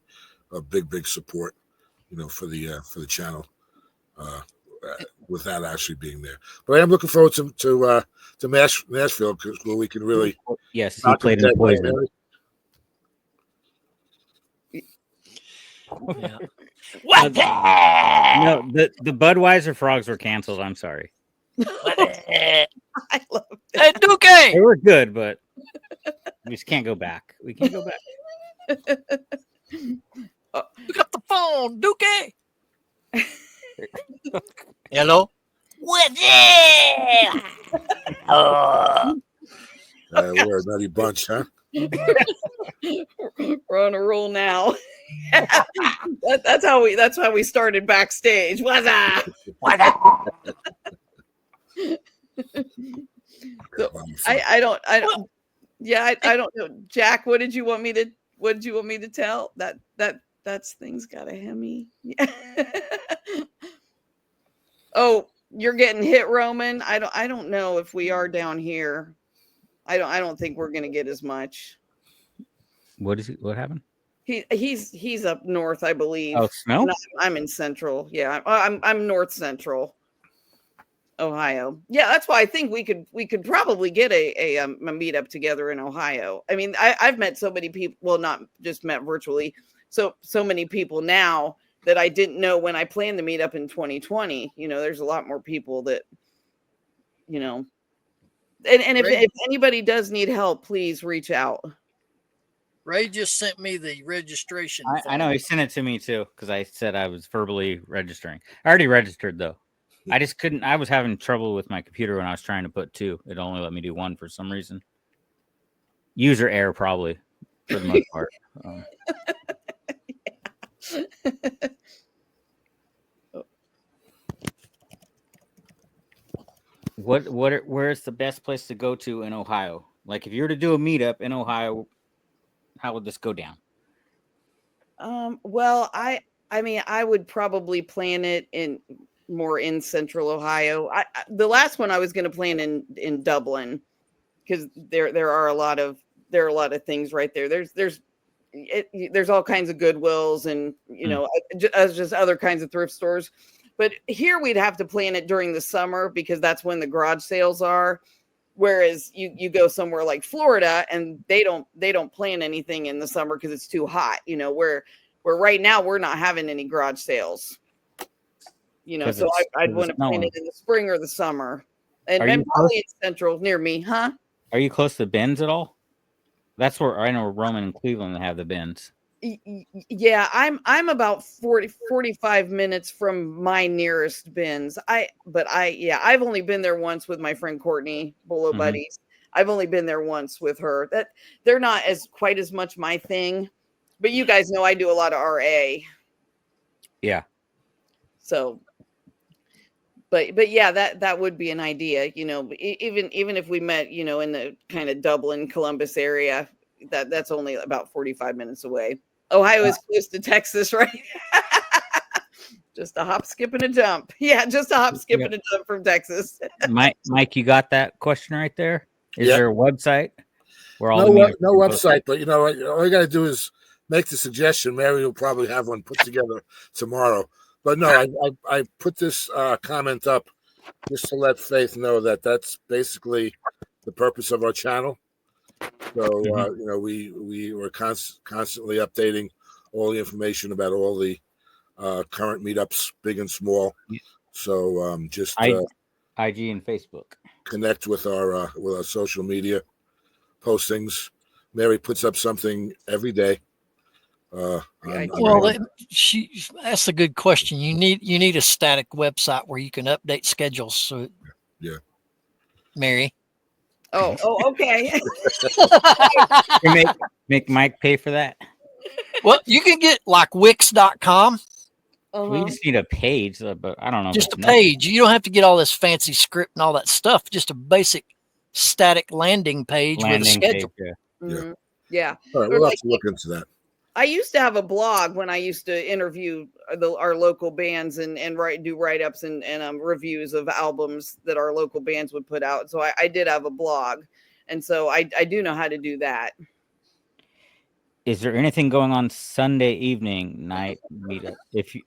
a big support, for the channel. Without actually being there, but I am looking forward to Nashville, where we can really. Yes, he played in Poison. Yeah. No, the Budweiser frogs were canceled. I'm sorry. I love it. Hey, Duke! They were good, but we just can't go back. We can't go back. Pick up the phone, Duke! Hello? What's it? We're a nutty bunch, huh? We're on a roll now. That's how we started backstage. What's up? So, I don't know. Jack, what did you want me to tell? That's thing's got a Hemi. Yeah. Oh, you're getting hit, Roman. I don't know if we are down here. I don't think we're gonna get as much. What happened? He's up north, I believe. Oh, snow? I'm in central. Yeah, I'm north central. Ohio. Yeah, that's why I think we could probably get a meetup together in Ohio. I mean, I've met so many people. Well, not just met virtually. So many people now that I didn't know when I planned the meetup in 2020. You know, there's a lot more people that, you know, and if anybody does need help, please reach out. Ray just sent me the registration. I know he sent it to me too because I said I was verbally registering. I already registered though. I just couldn't. I was having trouble with my computer when I was trying to put 2. It only let me do 1 for some reason. User error, probably for the most part. Where's the best place to go to in Ohio? Like, if you were to do a meetup in Ohio, how would this go down? Well, I mean, I would probably plan it more in central Ohio. The last one I was going to plan in Dublin because there are a lot of things right there. There's all kinds of Goodwills and just other kinds of thrift stores. But here we'd have to plan it during the summer because that's when the garage sales are. Whereas you go somewhere like Florida and they don't plan anything in the summer because it's too hot. You know, where right now we're not having any garage sales. You know, so I'd want to plan it in the spring or the summer. And probably in central near me, huh? Are you close to Ben's at all? That's where I know Roman and Cleveland have the Ben's. Yeah, I'm about 45 minutes from my nearest Ben's. I've only been there once with my friend Courtney, Bolo Buddies. I've only been there once with her. That they're not quite as much my thing, but you guys know I do a lot of RA. Yeah. So, but yeah, that would be an idea. You know, even if we met, you know, in the kind of Dublin, Columbus area, that's only about 45 minutes away. Ohio is close to Texas, right? Just a hop, skip, and a jump. Yeah, just a hop, skip, and a jump from Texas. Mike, you got that question right there? Is there a website where all no website, but you know, all you got to do is make the suggestion. Mary will probably have one put together tomorrow. But no, I put this comment up just to let Faith know that that's basically the purpose of our channel. So you know, we were constantly updating all the information about all the current meetups, big and small. So just IG and Facebook. Connect with our social media postings. Mary puts up something every day. That's a good question. You need a static website where you can update schedules. So yeah, Mary. Oh, okay. make Mike pay for that. Well, you can get like Wix.com. We just need a page, but I don't know. Just a page. You don't have to get all this fancy script and all that stuff. Just a basic static landing page with a schedule. Yeah. All right, we'll have to look into that. I used to have a blog when I used to interview our local bands and do write-ups and reviews of albums that our local bands would put out. So I did have a blog. And so I do know how to do that. Is there anything going on Sunday evening night meetup?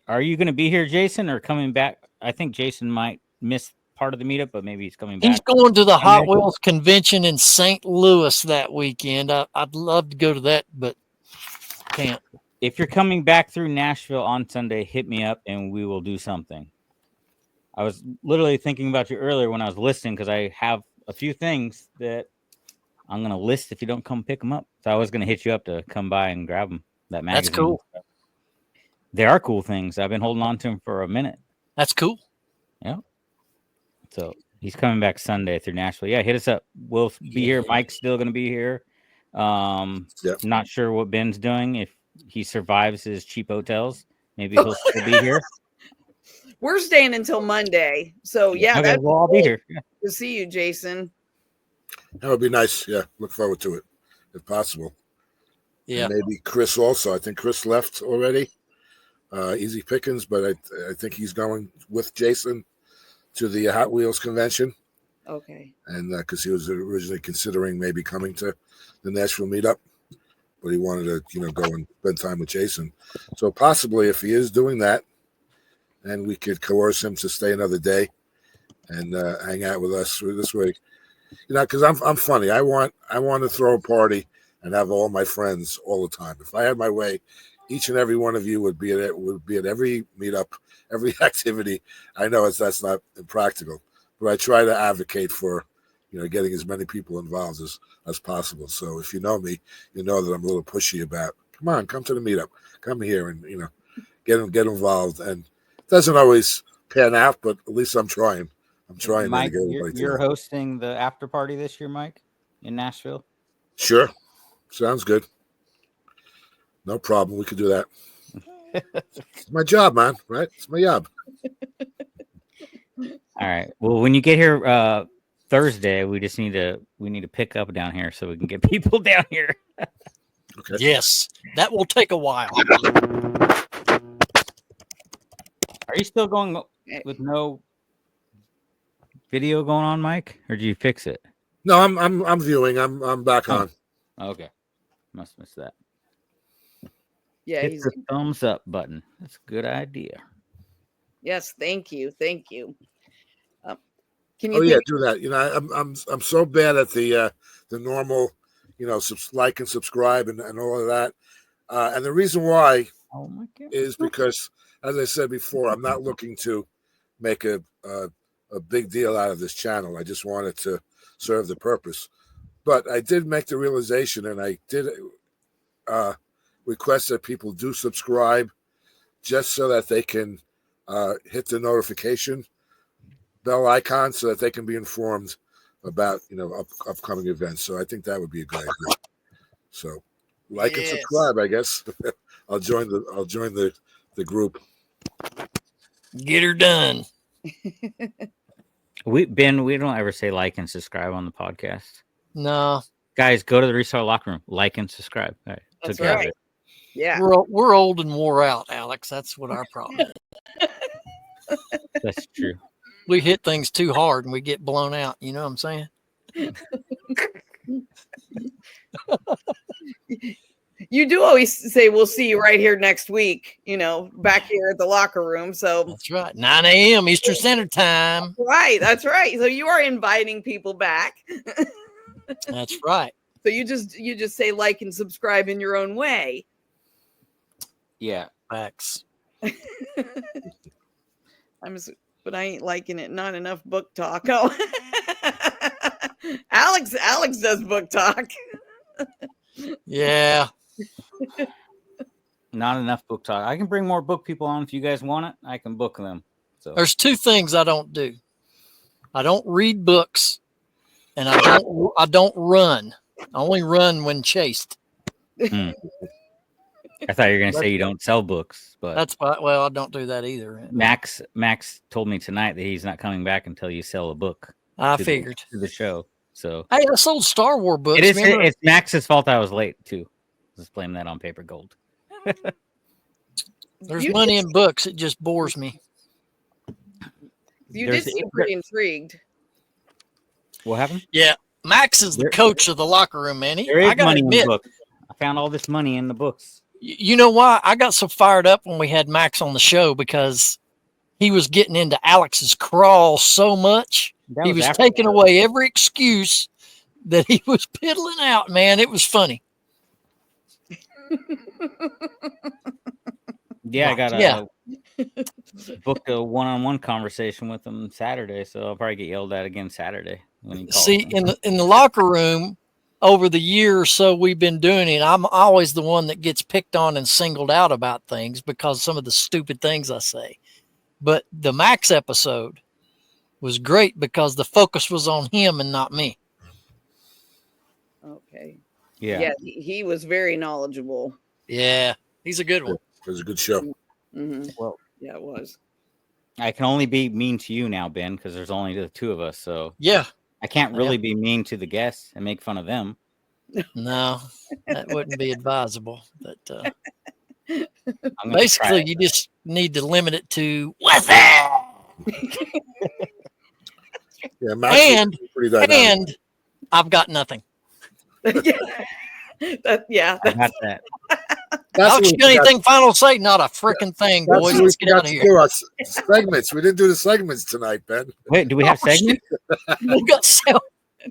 Are you going to be here, Jason, or coming back? I think Jason might miss part of the meetup, but maybe he's coming back. He's going to the Hot Wheels convention in St. Louis that weekend. I'd love to go to that, but can't. If you're coming back through Nashville on Sunday, hit me up and we will do something. I was literally thinking about you earlier when I was listening because I have a few things that I'm going to list if you don't come pick them up. So I was going to hit you up to come by and grab them. That magazine. That's cool. They are cool things. I've been holding on to them for a minute. That's cool. Yeah. So he's coming back Sunday through Nashville. Yeah, hit us up. We'll be here. Mike's still going to be here. Not sure what Ben's doing. If he survives his cheap hotels, maybe he'll still be here. We're staying until Monday. So yeah, okay, we'll all be here. Yeah. To see you, Jason. That would be nice. Yeah, look forward to it if possible. Yeah, and maybe Chris also. I think Chris left already. Easy pickings, but I think he's going with Jason to the Hot Wheels convention. Okay. And because he was originally considering maybe coming to the Nashville meetup, but he wanted to, go and spend time with Jason. So possibly if he is doing that, and we could coerce him to stay another day, and hang out with us this week. Because I'm funny. I want to throw a party and have all my friends all the time. If I had my way, each and every one of you would be at every meetup, every activity. I know that's not impractical, but I try to advocate for getting as many people involved as possible. So if you know me, you know that I'm a little pushy about. Come on, come to the meetup, come here, and get involved. And it doesn't always pan out, but at least I'm trying. I'm trying Mike, to get everybody. You're hosting the after party this year, Mike, in Nashville. Sure, sounds good. No problem. We could do that. It's my job, man. Right? It's my job. All right. Well, when you get here Thursday, we need to pick up down here so we can get people down here. Okay. Yes, that will take a while. Are you still going with no video going on, Mike, or did you fix it? No, I'm viewing. I'm back on. Okay, must miss that. Yeah, hit the thumbs up button. That's a good idea. Yes, thank you. Can you? Oh yeah, do that. I'm so bad at the normal, like and subscribe and all of that. And the reason why is because, as I said before, I'm not looking to make a big deal out of this channel. I just wanted to serve the purpose. But I did make the realization, and I did request that people do subscribe, just so that they can hit the notification bell icon, so that they can be informed about upcoming events. So I think that would be a good idea. So like and subscribe, I guess. I'll join the group. Get her done. We don't ever say like and subscribe on the podcast. No, guys, go to the Reseller Locker Room, like and subscribe. All right. That's right. Yeah, we're old and wore out, Alex. That's what our problem is. That's true. We hit things too hard and we get blown out. You know what I'm saying? You do always say we'll see you right here next week, back here at the locker room. So that's right. 9 a.m. Eastern Standard Time. Right. That's right. So you are inviting people back. That's right. So you just say like and subscribe in your own way. Yeah. Facts. But I ain't liking it. Not enough book talk. Oh, Alex does book talk. Yeah. Not enough book talk. I can bring more book people on if you guys want it. I can book them. So there's two things I don't do. I don't read books, and I don't run. I only run when chased. I thought you were going to say you don't sell books, but I don't do that either. Max told me tonight that he's not coming back until you sell a book. I figured to the show. So hey, I sold Star Wars books. It's Max's fault I was late too. Let's blame that on Paper Gold. There's money in books. It just bores me. You did seem pretty intrigued. What happened? Yeah, Max is the coach of the locker room, man. I gotta admit, in the book. I found all this money in the books. You know why? I got so fired up when we had Max on the show because he was getting into Alex's crawl so much. He was taking away every excuse that he was piddling out, man. It was funny. Yeah, I got booked a one-on-one conversation with him Saturday, so I'll probably get yelled at again Saturday when he calls. See, in the locker room, over the year or so we've been doing it, I'm always the one that gets picked on and singled out about things because some of the stupid things I say. But the Max episode was great because the focus was on him and not me. Okay. Yeah, he was very knowledgeable. Yeah, he's a good one. It was a good show. Mm-hmm. Well, yeah, it was. I can only be mean to you now, Ben, because there's only the two of us. So yeah, I can't really be mean to the guests and make fun of them. No, that wouldn't be advisable. But basically, you just need to limit it to what's that? and I've got nothing. Yeah, I got that. Alex, you got anything final to say? Not a freaking thing, That's boys. what we Let's get forgot out of to here. do. Our segments. We didn't do the segments tonight, Ben. Wait, do we have segments? We got so.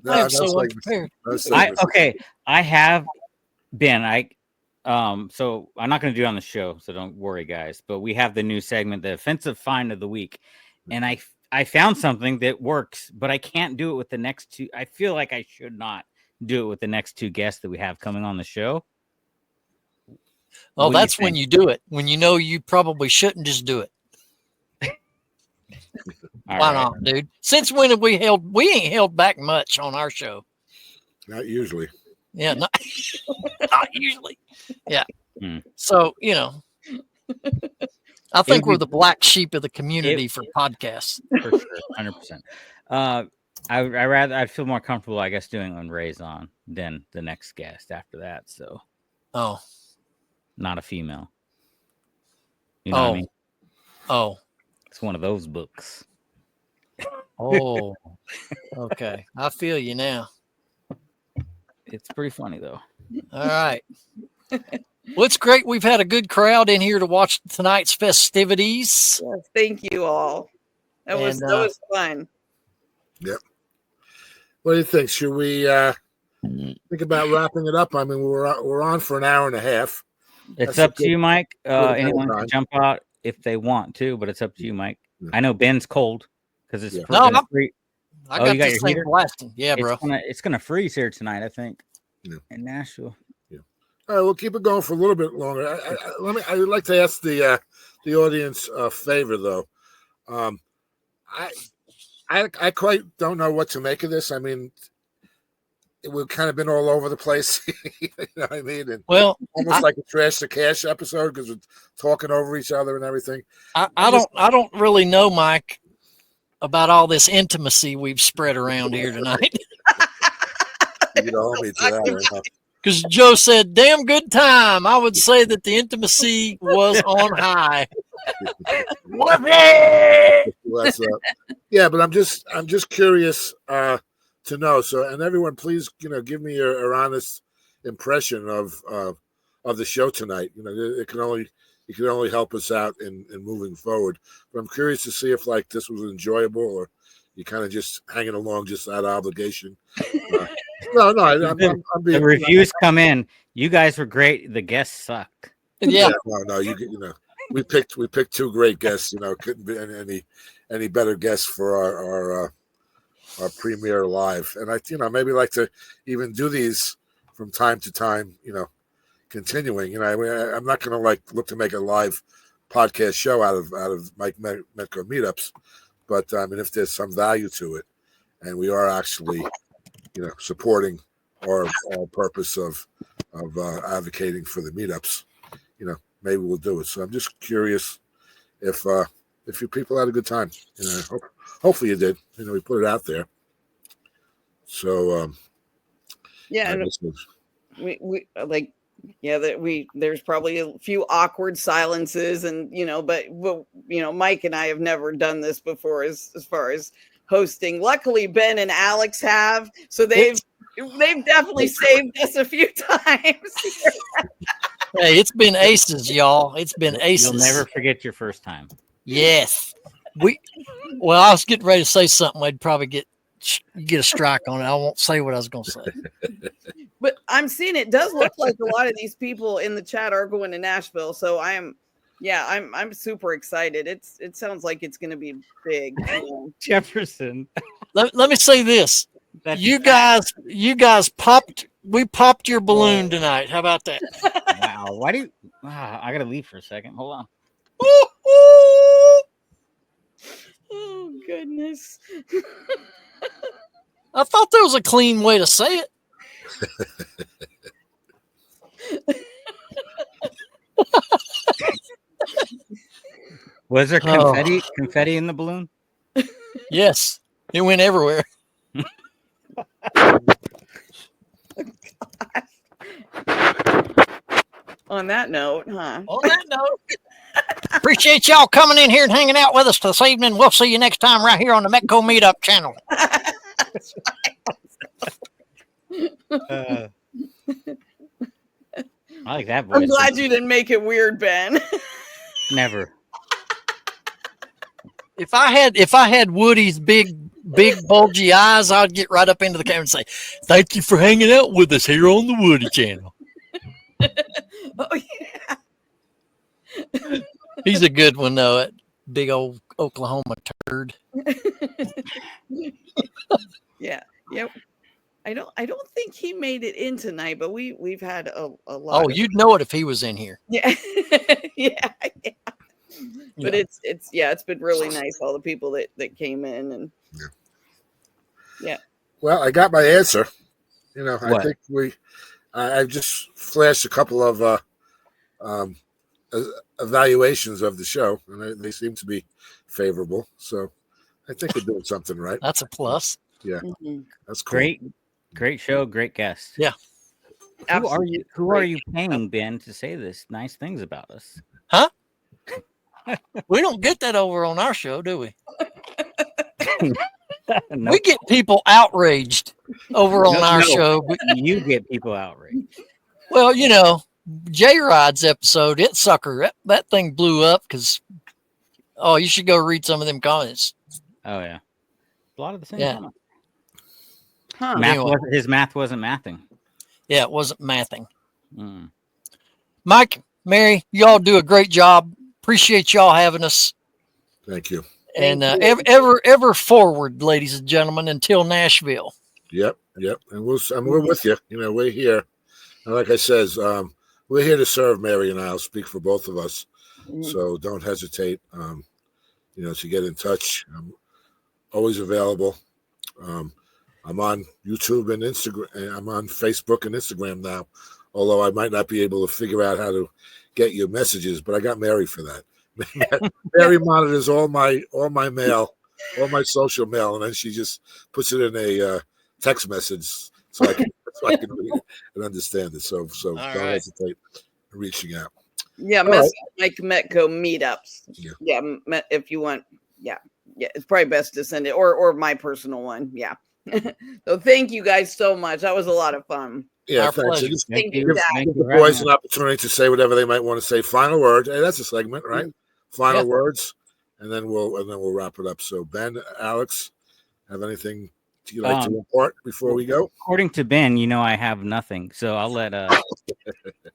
No, I am no so segments. unprepared. No segments. I have been. So I'm not going to do it on the show, so don't worry, guys. But we have the new segment, the offensive find of the week, and I found something that works, but I can't do it with the next two. I feel like I should not do it with the next two guests that we have coming on the show. Oh, that's when you do it. When you know you probably shouldn't just do it. Why not, dude? Since when have we ain't held back much on our show. Not usually. Yeah, not usually. Yeah. So, I think we're the black sheep of the community for podcasts. For sure, 100%. I'd feel more comfortable, I guess, doing when Ray's on than the next guest after that. So, not a female. You know what I mean? Oh, it's one of those books. Oh, okay. I feel you now. It's pretty funny though. All right. Well, it's great. We've had a good crowd in here to watch tonight's festivities. Yes, thank you all. That was fun. Yep. What do you think? Should we think about wrapping it up? I mean, we're on for an hour and a half. It's up to you, Mike. Anyone can jump out if they want to, but it's up to you, Mike. Yeah. I know Ben's cold because it's free. I got this thing blasting. Yeah, bro. It's gonna freeze here tonight, I think. Yeah. In Nashville. Yeah. All right, we'll keep it going for a little bit longer. I would like to ask the audience a favor though. I quite don't know what to make of this. I mean, we've kind of been all over the place. You know what I mean? And almost like a trash to cash episode because we're talking over each other and everything. I don't really know, Mike, about all this intimacy we've spread around here tonight. Because Joe said, "Damn good time." I would say that the intimacy was on high. Yeah, but I'm just curious to know. So, and everyone, please, give me your honest impression of the show tonight. It can only help us out in moving forward. But I'm curious to see if this was enjoyable or you kind of just hanging along just out of obligation. No, I'm being, the reviews come in. You guys were great. The guests sucked. Yeah. No, we picked two great guests. Couldn't be any better guests for our premiere live. And I maybe like to even do these from time to time. Continuing. I'm not going to look to make a live podcast show out of Mike Metco Meetups, but I mean if there's some value to it, and we are actually supporting our purpose of advocating for the meetups, maybe we'll do it. So I'm just curious if you people had a good time. Hopefully you did. We put it out there. So and we there's probably a few awkward silences and but Mike and I have never done this before as far as hosting. Luckily Ben and Alex have, so they've definitely saved us a few times. Hey, it's been aces, y'all. It's been aces. You'll never forget your first time. Yes. I was getting ready to say something. I'd probably get a strike on it. I won't say what I was going to say. But I'm seeing it does look like a lot of these people in the chat are going to Nashville. So I'm super excited. It sounds like it's going to be big. Jefferson. Let me say this. You guys popped your balloon tonight. How about that? Wow. Why do you I got to leave for a second. Hold on. Oh goodness. I thought there was a clean way to say it. Was there confetti in the balloon? Yes, it went everywhere. On that note, huh? On that note, appreciate y'all coming in here and hanging out with us this evening. We'll see you next time right here on the Metco Meetup channel. I like that voice. I'm glad you didn't make it weird, Ben. Never. If I had Woody's big bulgy eyes, I'd get right up into the camera and say, "Thank you for hanging out with us here on the Woody channel." Oh yeah. He's a good one though. That big old Oklahoma turd. Yeah. Yep. I don't think he made it in tonight, but we've had a lot. Oh, you'd know it if he was in here. Yeah. Yeah. But it's been really nice, all the people that came in, and yeah. Well, I got my answer. What? I think I've just flashed a couple of evaluations of the show, and they seem to be favorable. So I think we're doing something right. That's a plus. Yeah, Mhm. that's cool. Great show, great guest. Yeah. Who are you paying, Ben, to say this nice things about us? Huh? We don't get that over on our show, do we? No. We get people outraged over on our show. But, You get people outraged. well, J Rod's episode, that thing blew up because you should go read some of them comments. Oh yeah, a lot of the same. Yeah. Comments. Huh. His math wasn't mathing. Yeah, it wasn't mathing. Mm. Mike, Mary, y'all do a great job. Appreciate y'all having us. Thank you. And Thank you. ever forward, ladies and gentlemen, until Nashville. Yep, and we're with you. We're here, and like I says, we're here to serve. Mary and I'll speak for both of us, so don't hesitate. To get in touch. I'm always available. I'm on YouTube and Instagram. I'm on Facebook and Instagram now, although I might not be able to figure out how to get your messages, but I got Mary for that. Mary monitors all my mail, all my social mail, and then she just puts it in a text message so I can read it and understand it. So don't hesitate in reaching out. Yeah, message Mike Metco Meetups. Yeah. If you want. Yeah, it's probably best to send it or my personal one. Yeah. So thank you guys so much. That was a lot of fun. Yeah, Our thanks. pleasure. Just Thank give you. the boys an opportunity to say whatever they might want to say. Final word. Hey, that's a segment, right? Final words, and then we'll wrap it up. So Ben, Alex, have anything you'd like to report before we go? According to Ben, I have nothing. So I'll let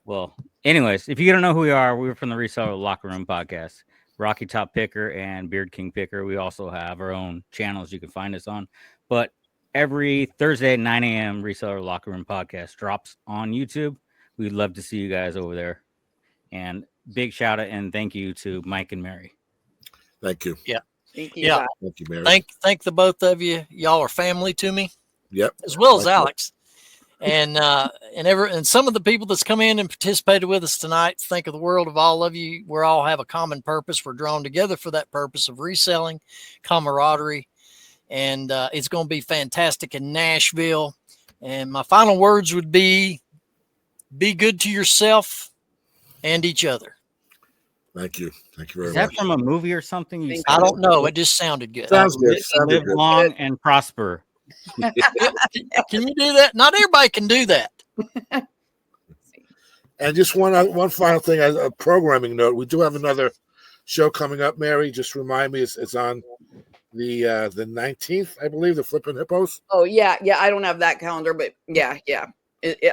well, anyways, if you don't know who we are, we're from the Reseller Locker Room podcast. Rocky Top Picker and Beard King Picker. We also have our own channels you can find us on. But every Thursday at 9 a.m. Reseller Locker Room podcast drops on YouTube. We'd love to see you guys over there. And big shout out and thank you to Mike and Mary. Thank you. Yeah. Thank you. Yeah. Thank you, Mary. Thank the both of you. Y'all are family to me. Yep. As well as Alex. And some of the people that's come in and participated with us tonight, think of the world of all of you. We all have a common purpose. We're drawn together for that purpose of reselling, camaraderie, and it's going to be fantastic in Nashville. And my final words would be good to yourself and each other. Thank you. Thank you very Is much. that from a movie or something? I don't know. It just sounded good. Sounds good. Live long and prosper. Can you do that? Not everybody can do that. And just one final thing, a programming note. We do have another show coming up, Mary. Just remind me, it's on the 19th, I believe, the Flippin' Hippos. Oh yeah. I don't have that calendar, but yeah.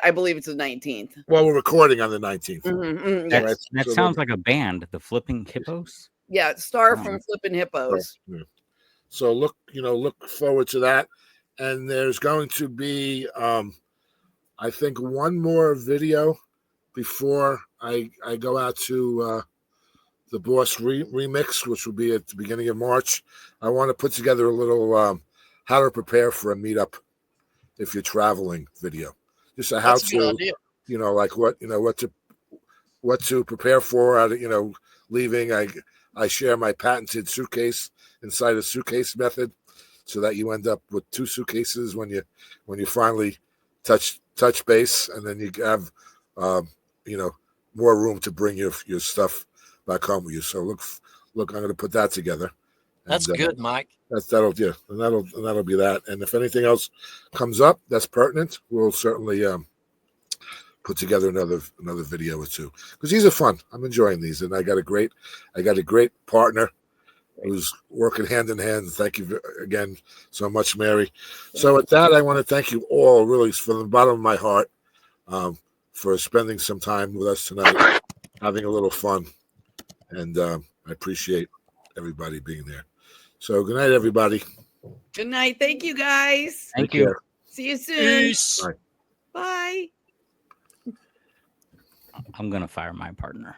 I believe it's the 19th. Well, we're recording on the 19th. Mm-hmm, That, yes. that sounds like a band, the Flipping Hippos. Yeah, Star from Flippin' Hippos. Yeah. So look forward to that. And there's going to be, I think, one more video before I go out to the Boss remix, which will be at the beginning of March. I want to put together a little how to prepare for a meetup if you're traveling video. Just a how That's a good to, idea. like what to prepare for. Leaving. I share my patented suitcase inside a suitcase method, so that you end up with two suitcases when you finally touch base, and then you have more room to bring your stuff back home with you. So look, I'm going to put that together. That's good, Mike. That'll be that. And if anything else comes up that's pertinent, we'll certainly put together another video or two, because these are fun. I'm enjoying these, and I got a great partner who's working hand in hand. Thank you again so much, Mary. So with that, I want to thank you all, really, from the bottom of my heart, for spending some time with us tonight, having a little fun, and I appreciate everybody being there. So good night, everybody. Good night. Thank you, guys. Thank Take you. care. See you soon. Peace. Bye. Bye. I'm gonna fire my partner.